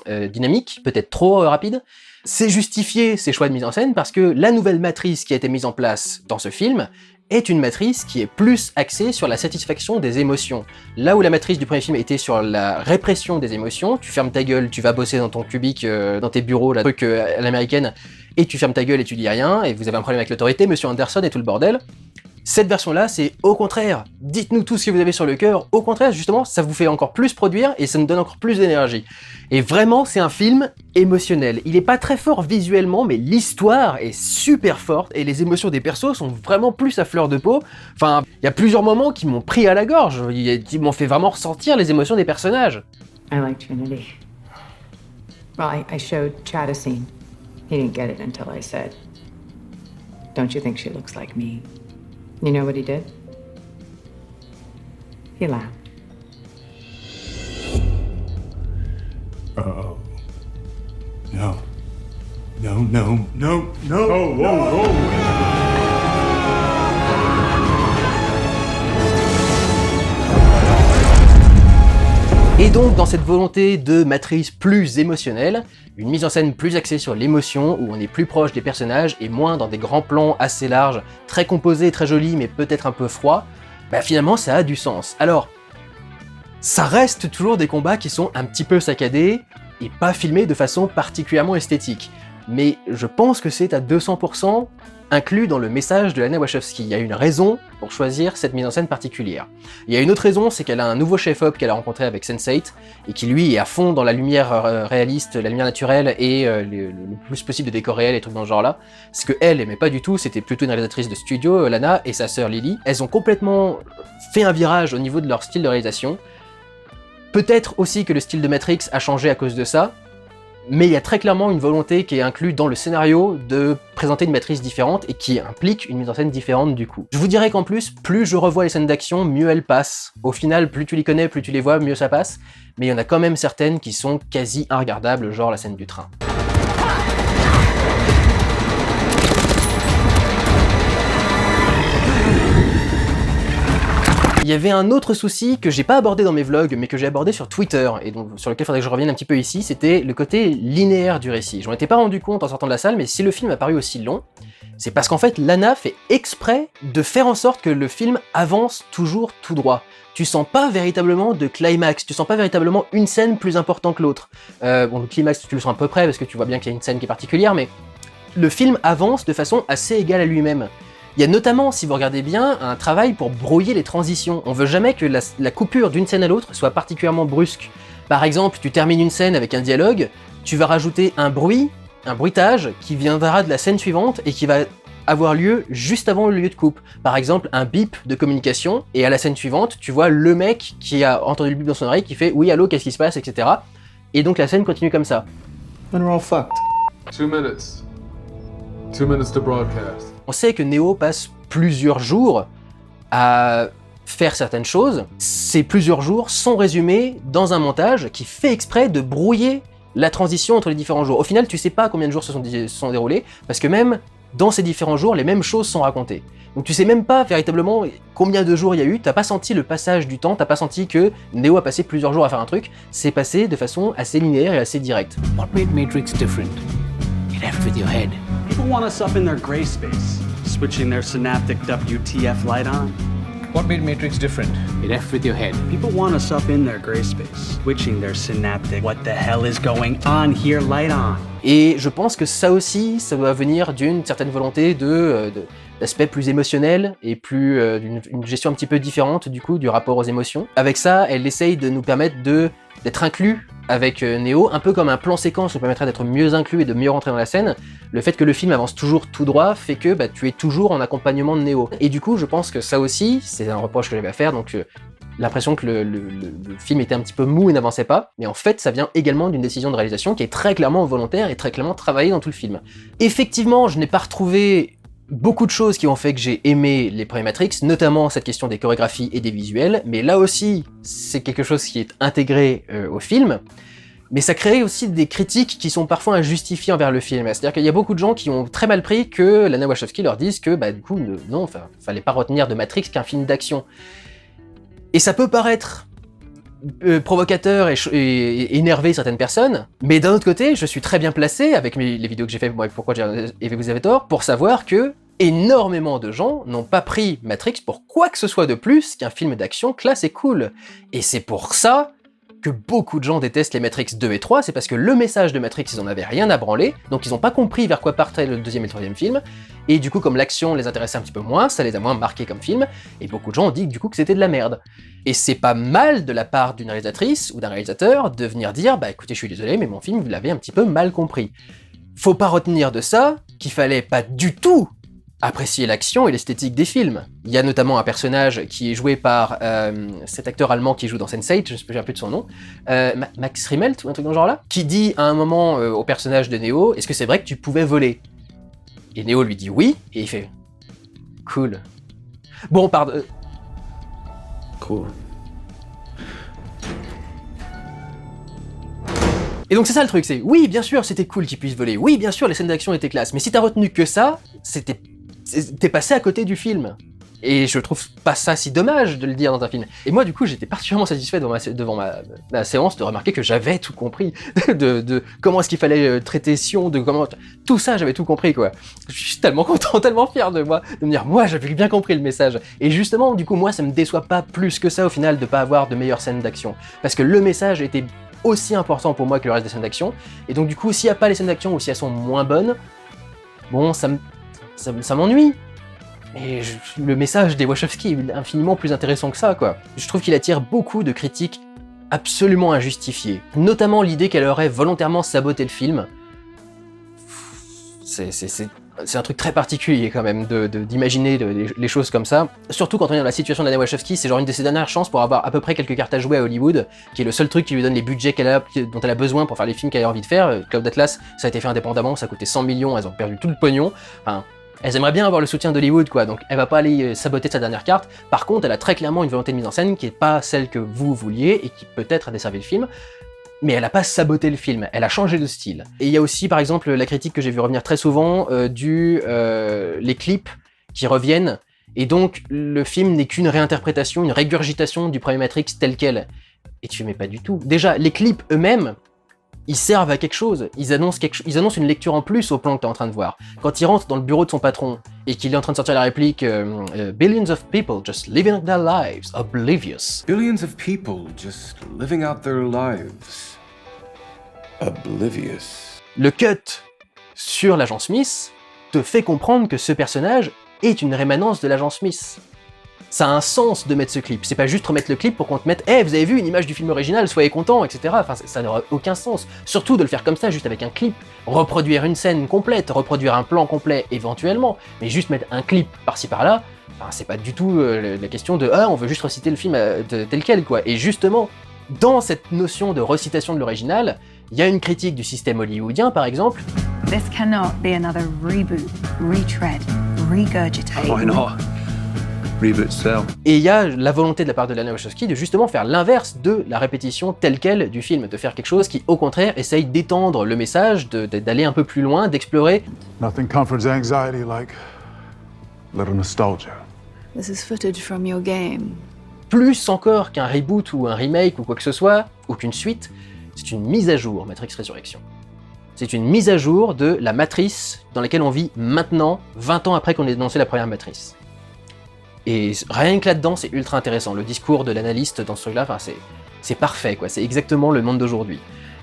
dynamique, peut-être trop rapide, c'est justifié ces choix de mise en scène parce que la nouvelle matrice qui a été mise en place dans ce film est une matrice qui est plus axée sur la satisfaction des émotions. Là où la matrice du premier film était sur la répression des émotions, tu fermes ta gueule, tu vas bosser dans ton cubique, dans tes bureaux, là, truc à l'américaine, et tu fermes ta gueule et tu dis rien, et vous avez un problème avec l'autorité, monsieur Anderson et tout le bordel. Cette version-là, c'est au contraire, dites-nous tout ce que vous avez sur le cœur, au contraire, justement, ça vous fait encore plus produire et ça nous donne encore plus d'énergie. Et vraiment, c'est un film émotionnel. Il est pas très fort visuellement, mais l'histoire est super forte et les émotions des persos sont vraiment plus à fleur de peau. Enfin, il y a plusieurs moments qui m'ont pris à la gorge, qui m'ont fait vraiment ressentir les émotions des personnages. I like Trinity. Well, I showed Chad a scene. He didn't get it until I said, "Don't you think she looks like me?" You know what he did? He laughed. Oh. No. No, no, no, no. Oh, whoa, whoa. Et donc, dans cette volonté de matrice plus émotionnelle, une mise en scène plus axée sur l'émotion, où on est plus proche des personnages et moins dans des grands plans assez larges, très composés, très jolis, mais peut-être un peu froids, bah finalement ça a du sens. Alors, ça reste toujours des combats qui sont un petit peu saccadés, et pas filmés de façon particulièrement esthétique. Mais je pense que c'est à 200% inclus dans le message de Lana Wachowski. Il y a une raison pour choisir cette mise en scène particulière. Il y a une autre raison, c'est qu'elle a un nouveau chef-op qu'elle a rencontré avec Sense8, et qui lui est à fond dans la lumière réaliste, la lumière naturelle, et le plus possible de décors réels et trucs dans ce genre-là. Ce que elle aimait pas du tout, c'était plutôt une réalisatrice de studio, Lana, et sa sœur Lily. Elles ont complètement fait un virage au niveau de leur style de réalisation. Peut-être aussi que le style de Matrix a changé à cause de ça, mais il y a très clairement une volonté qui est inclue dans le scénario de présenter une matrice différente et qui implique une mise en scène différente du coup. Je vous dirais qu'en plus, plus je revois les scènes d'action, mieux elles passent. Au final, plus tu les connais, plus tu les vois, mieux ça passe. Mais il y en a quand même certaines qui sont quasi inregardables, genre la scène du train. Il y avait un autre souci que j'ai pas abordé dans mes vlogs, mais que j'ai abordé sur Twitter, et donc sur lequel il faudrait que je revienne un petit peu ici, c'était le côté linéaire du récit. J'en étais pas rendu compte en sortant de la salle, mais si le film a paru aussi long, c'est parce qu'en fait Lana fait exprès de faire en sorte que le film avance toujours tout droit. Tu sens pas véritablement de climax, tu sens pas véritablement une scène plus importante que l'autre. Bon, le climax tu le sens à peu près, parce que tu vois bien qu'il y a une scène qui est particulière, mais le film avance de façon assez égale à lui-même. Il y a notamment, si vous regardez bien, un travail pour brouiller les transitions. On veut jamais que la coupure d'une scène à l'autre soit particulièrement brusque. Par exemple, tu termines une scène avec un dialogue, tu vas rajouter un bruit, un bruitage, qui viendra de la scène suivante et qui va avoir lieu juste avant le lieu de coupe. Par exemple, un bip de communication, et à la scène suivante, tu vois le mec qui a entendu le bip dans son oreille qui fait « Oui, allô, qu'est-ce qui se passe ?» etc. Et donc la scène continue comme ça. And we're all fucked. 2 minutes. 2 minutes to broadcast. On sait que Neo passe plusieurs jours à faire certaines choses. Ces plusieurs jours sont résumés dans un montage qui fait exprès de brouiller la transition entre les différents jours. Au final, tu sais pas combien de jours se sont déroulés, parce que même dans ces différents jours, les mêmes choses sont racontées. Donc tu sais même pas véritablement combien de jours il y a eu, t'as pas senti le passage du temps, t'as pas senti que Neo a passé plusieurs jours à faire un truc, c'est passé de façon assez linéaire et assez directe. What made Matrix different? It left with your head. People want us up in their gray space, switching their synaptic WTF light on. What made Matrix different? It left with your head. People want us up in their gray space, switching their synaptic what the hell is going on here light on. Et je pense que ça aussi, ça doit venir d'une certaine volonté d'aspect plus émotionnel et plus d'une gestion un petit peu différente du coup du rapport aux émotions. Avec ça, elle essaye de nous permettre d'être inclus avec Neo, un peu comme un plan séquence nous permettrait d'être mieux inclus et de mieux rentrer dans la scène. Le fait que le film avance toujours tout droit fait que tu es toujours en accompagnement de Neo. Et du coup, je pense que ça aussi, c'est un reproche que j'avais à faire, donc l'impression que le film était un petit peu mou et n'avançait pas, mais en fait ça vient également d'une décision de réalisation qui est très clairement volontaire et très clairement travaillée dans tout le film. Effectivement, je n'ai pas retrouvé beaucoup de choses qui ont fait que j'ai aimé les premiers Matrix, notamment cette question des chorégraphies et des visuels, mais là aussi c'est quelque chose qui est intégré au film. Mais ça crée aussi des critiques qui sont parfois injustifiées envers le film. C'est-à-dire qu'il y a beaucoup de gens qui ont très mal pris que Lana Wachowski leur dise que, du coup, non, fallait pas retenir de Matrix qu'un film d'action. Et ça peut paraître provocateur et énerver certaines personnes, mais d'un autre côté, je suis très bien placé, avec les vidéos que j'ai fait, pourquoi vous avez tort, pour savoir que énormément de gens n'ont pas pris Matrix pour quoi que ce soit de plus qu'un film d'action classe et cool. Et c'est pour ça que beaucoup de gens détestent les Matrix 2 et 3, c'est parce que le message de Matrix, ils en avaient rien à branler, donc ils ont pas compris vers quoi partait le deuxième et le troisième film, et du coup, comme l'action les intéressait un petit peu moins, ça les a moins marqués comme film, et beaucoup de gens ont dit du coup que c'était de la merde. Et c'est pas mal de la part d'une réalisatrice ou d'un réalisateur de venir dire « écoutez, je suis désolé, mais mon film, vous l'avez un petit peu mal compris ». Faut pas retenir de ça qu'il fallait pas du tout apprécier l'action et l'esthétique des films. Il y a notamment un personnage qui est joué par cet acteur allemand qui joue dans Sense8, je ne me souviens plus de son nom, Max Riemelt ou un truc dans ce genre-là, qui dit à un moment au personnage de Neo « Est-ce que c'est vrai que tu pouvais voler ?» Et Neo lui dit « Oui », et il fait « Cool. » Bon, pardon... Cool. Et donc c'est ça le truc, c'est oui, bien sûr, c'était cool qu'il puisse voler, oui, bien sûr, les scènes d'action étaient classe, mais si t'as retenu que ça, t'es passé à côté du film. Et je trouve pas ça si dommage de le dire dans un film. Et moi, du coup, j'étais particulièrement satisfait devant ma séance de remarquer que j'avais tout compris de comment est-ce qu'il fallait traiter Sion, de comment... Tout ça, j'avais tout compris, quoi. Je suis tellement content, tellement fier de moi, de me dire, moi, j'avais bien compris le message. Et justement, du coup, moi, ça me déçoit pas plus que ça, au final, de pas avoir de meilleures scènes d'action. Parce que le message était aussi important pour moi que le reste des scènes d'action. Et donc, du coup, s'il n'y a pas les scènes d'action ou si elles sont moins bonnes, bon, ça m'ennuie. Et le message des Wachowski est infiniment plus intéressant que ça, quoi. Je trouve qu'il attire beaucoup de critiques absolument injustifiées. Notamment l'idée qu'elle aurait volontairement saboté le film. C'est un truc très particulier, quand même, d'imaginer les choses comme ça. Surtout quand on est dans la situation d'Anna Wachowski, c'est genre une de ses dernières chances pour avoir à peu près quelques cartes à jouer à Hollywood, qui est le seul truc qui lui donne les budgets dont elle a besoin pour faire les films qu'elle a envie de faire. Cloud Atlas, ça a été fait indépendamment, ça a coûté 100 millions, elles ont perdu tout le pognon. Enfin, elles aimeraient bien avoir le soutien d'Hollywood, quoi, donc elle va pas aller saboter sa dernière carte. Par contre, elle a très clairement une volonté de mise en scène qui est pas celle que vous vouliez et qui peut-être a desservi le film, mais elle a pas saboté le film, elle a changé de style. Et il y a aussi, par exemple, la critique que j'ai vu revenir très souvent les clips qui reviennent, et donc le film n'est qu'une réinterprétation, une régurgitation du premier Matrix tel quel. Et tu mets pas du tout. Déjà, les clips eux-mêmes, ils servent à quelque chose, ils annoncent une lecture en plus au plan que tu es en train de voir. Quand il rentre dans le bureau de son patron et qu'il est en train de sortir la réplique Billions of people just living out their lives, oblivious. Billions of people just living out their lives, oblivious. Le cut sur l'agent Smith te fait comprendre que ce personnage est une rémanence de l'agent Smith. Ça a un sens de mettre ce clip, c'est pas juste remettre le clip pour qu'on te mette « Eh, vous avez vu une image du film original, soyez contents, etc. » Enfin, ça n'aura aucun sens. Surtout de le faire comme ça, juste avec un clip. Reproduire une scène complète, reproduire un plan complet éventuellement, mais juste mettre un clip par-ci par-là, enfin, c'est pas du tout la question de « Ah, on veut juste reciter le film tel quel, quoi. » Et justement, dans cette notion de recitation de l'original, il y a une critique du système hollywoodien, par exemple. This cannot be another reboot, retread, regurgitate. Why not? Et il y a la volonté de la part de Lana Wachowski de justement faire l'inverse de la répétition telle quelle du film, de faire quelque chose qui, au contraire, essaye d'étendre le message, d'aller un peu plus loin, d'explorer. Nothing comforts anxiety like little nostalgia. This is footage from your game. Plus encore qu'un reboot ou un remake ou quoi que ce soit, ou qu'une suite, c'est une mise à jour, Matrix Résurrection. C'est une mise à jour de la matrice dans laquelle on vit maintenant, 20 ans après qu'on ait dénoncé la première matrice. Et rien que là-dedans, c'est ultra intéressant. Le discours de l'analyste dans ce truc-là, enfin, c'est parfait, quoi. C'est exactement le monde d'aujourd'hui.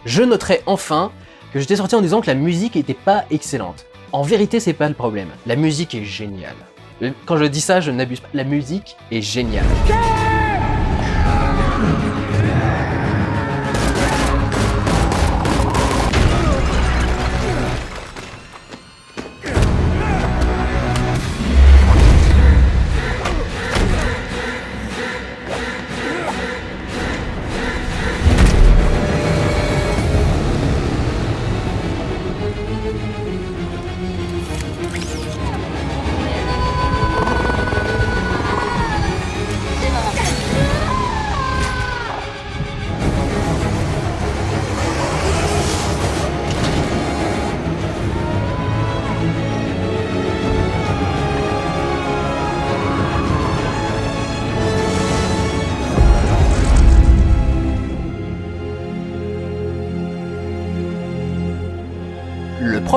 Je noterai enfin que j'étais sorti en disant que la musique était pas excellente. En vérité, c'est pas le problème. La musique est géniale. Quand je dis ça, je n'abuse pas. La musique est géniale.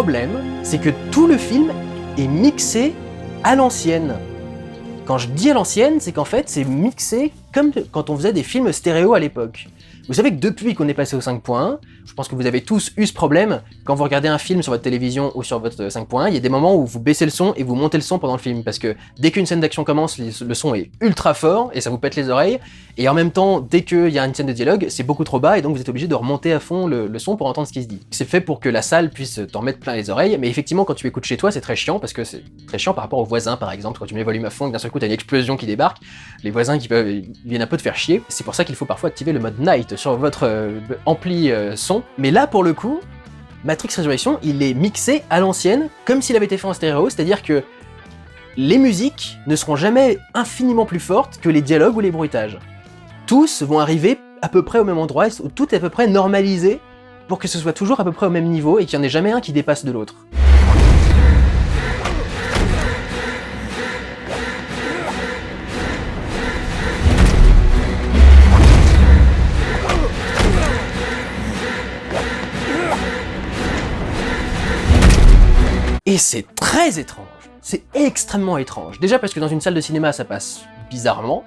problème, c'est que tout le film est mixé à l'ancienne. Quand je dis à l'ancienne, c'est qu'en fait, c'est mixé comme quand on faisait des films stéréo à l'époque. Vous savez que depuis qu'on est passé au 5.1, je pense que vous avez tous eu ce problème, quand vous regardez un film sur votre télévision ou sur votre 5.1, il y a des moments où vous baissez le son et vous montez le son pendant le film, parce que dès qu'une scène d'action commence, le son est ultra fort et ça vous pète les oreilles, et en même temps, dès qu'il y a une scène de dialogue, c'est beaucoup trop bas et donc vous êtes obligé de remonter à fond le son pour entendre ce qui se dit. C'est fait pour que la salle puisse t'en mettre plein les oreilles, mais effectivement quand tu écoutes chez toi, c'est très chiant, parce que c'est très chiant par rapport aux voisins par exemple, quand tu mets le volume à fond et d'un seul coup t'as une explosion qui débarque, les voisins ils viennent un peu te faire chier, c'est pour ça qu'il faut parfois activer le mode night sur votre ampli son, mais là pour le coup, Matrix Résurrection, il est mixé à l'ancienne, comme s'il avait été fait en stéréo, c'est-à-dire que les musiques ne seront jamais infiniment plus fortes que les dialogues ou les bruitages. Tous vont arriver à peu près au même endroit, tout est à peu près normalisé pour que ce soit toujours à peu près au même niveau et qu'il n'y en ait jamais un qui dépasse de l'autre. Et c'est très étrange, c'est extrêmement étrange. Déjà parce que dans une salle de cinéma ça passe bizarrement,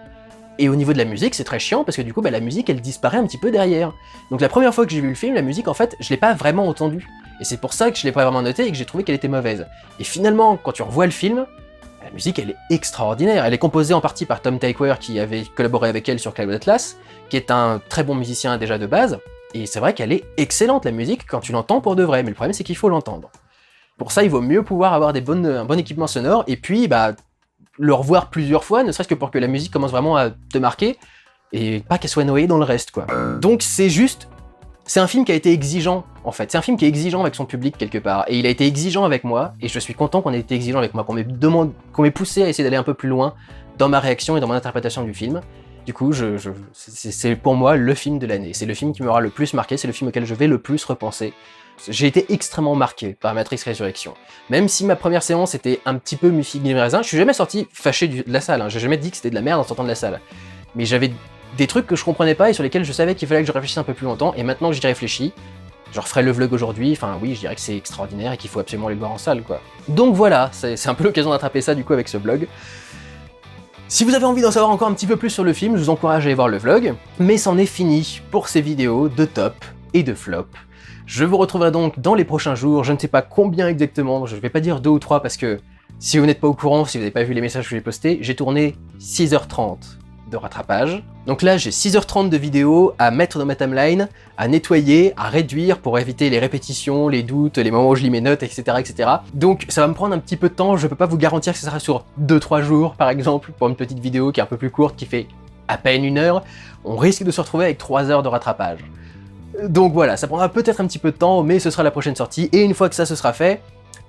et au niveau de la musique c'est très chiant parce que du coup la musique elle disparaît un petit peu derrière. Donc la première fois que j'ai vu le film, la musique en fait je l'ai pas vraiment entendue. Et c'est pour ça que je l'ai pas vraiment notée et que j'ai trouvé qu'elle était mauvaise. Et finalement quand tu revois le film, la musique elle est extraordinaire. Elle est composée en partie par Tom Tykwer qui avait collaboré avec elle sur Cloud Atlas, qui est un très bon musicien déjà de base, et c'est vrai qu'elle est excellente la musique quand tu l'entends pour de vrai, mais le problème c'est qu'il faut l'entendre. Pour ça, il vaut mieux pouvoir avoir un bon équipement sonore, et puis le revoir plusieurs fois, ne serait-ce que pour que la musique commence vraiment à te marquer, et pas qu'elle soit noyée dans le reste, quoi. Donc c'est un film qui a été exigeant, en fait. C'est un film qui est exigeant avec son public, quelque part, et il a été exigeant avec moi, et je suis content qu'on ait été exigeant avec moi, qu'on m'ait poussé à essayer d'aller un peu plus loin dans ma réaction et dans mon interprétation du film. Du coup, c'est pour moi le film de l'année. C'est le film qui m'aura le plus marqué, c'est le film auquel je vais le plus repenser. J'ai été extrêmement marqué par Matrix Résurrection. Même si ma première séance était un petit peu mi-figue mi-raisin, je suis jamais sorti fâché de la salle, hein. J'ai jamais dit que c'était de la merde en sortant de la salle. Mais j'avais des trucs que je comprenais pas et sur lesquels je savais qu'il fallait que je réfléchisse un peu plus longtemps, et maintenant que j'y réfléchis, je referai le vlog aujourd'hui, enfin oui, je dirais que c'est extraordinaire et qu'il faut absolument aller le voir en salle, quoi. Donc voilà, c'est un peu l'occasion d'attraper ça du coup avec ce vlog. Si vous avez envie d'en savoir encore un petit peu plus sur le film, je vous encourage à aller voir le vlog, mais c'en est fini pour ces vidéos de top et de flop. Je vous retrouverai donc dans les prochains jours, je ne sais pas combien exactement, je vais pas dire 2 ou 3 parce que si vous n'êtes pas au courant, si vous n'avez pas vu les messages que j'ai postés, j'ai tourné 6h30 de rattrapage. Donc là j'ai 6h30 de vidéos à mettre dans ma timeline, à nettoyer, à réduire pour éviter les répétitions, les doutes, les moments où je lis mes notes, etc. etc. Donc ça va me prendre un petit peu de temps, je peux pas vous garantir que ça sera sur 2-3 jours par exemple, pour une petite vidéo qui est un peu plus courte, qui fait à peine 1 heure, on risque de se retrouver avec 3 heures de rattrapage. Donc voilà, ça prendra peut-être un petit peu de temps, mais ce sera la prochaine sortie, et une fois que ça se sera fait,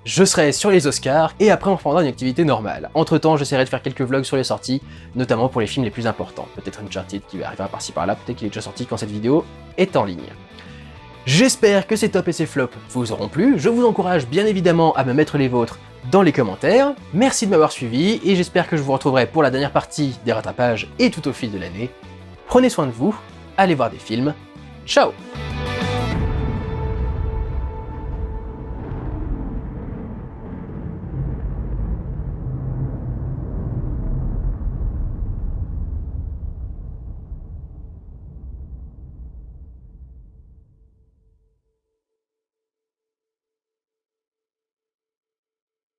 je serai sur les Oscars, et après on reprendra une activité normale. Entre temps, j'essaierai de faire quelques vlogs sur les sorties, notamment pour les films les plus importants. Peut-être Uncharted qui arrivera par-ci par-là, peut-être qu'il est déjà sorti quand cette vidéo est en ligne. J'espère que ces tops et ces flops vous auront plu, je vous encourage bien évidemment à me mettre les vôtres dans les commentaires. Merci de m'avoir suivi, et j'espère que je vous retrouverai pour la dernière partie des rattrapages et tout au fil de l'année. Prenez soin de vous, allez voir des films, ciao!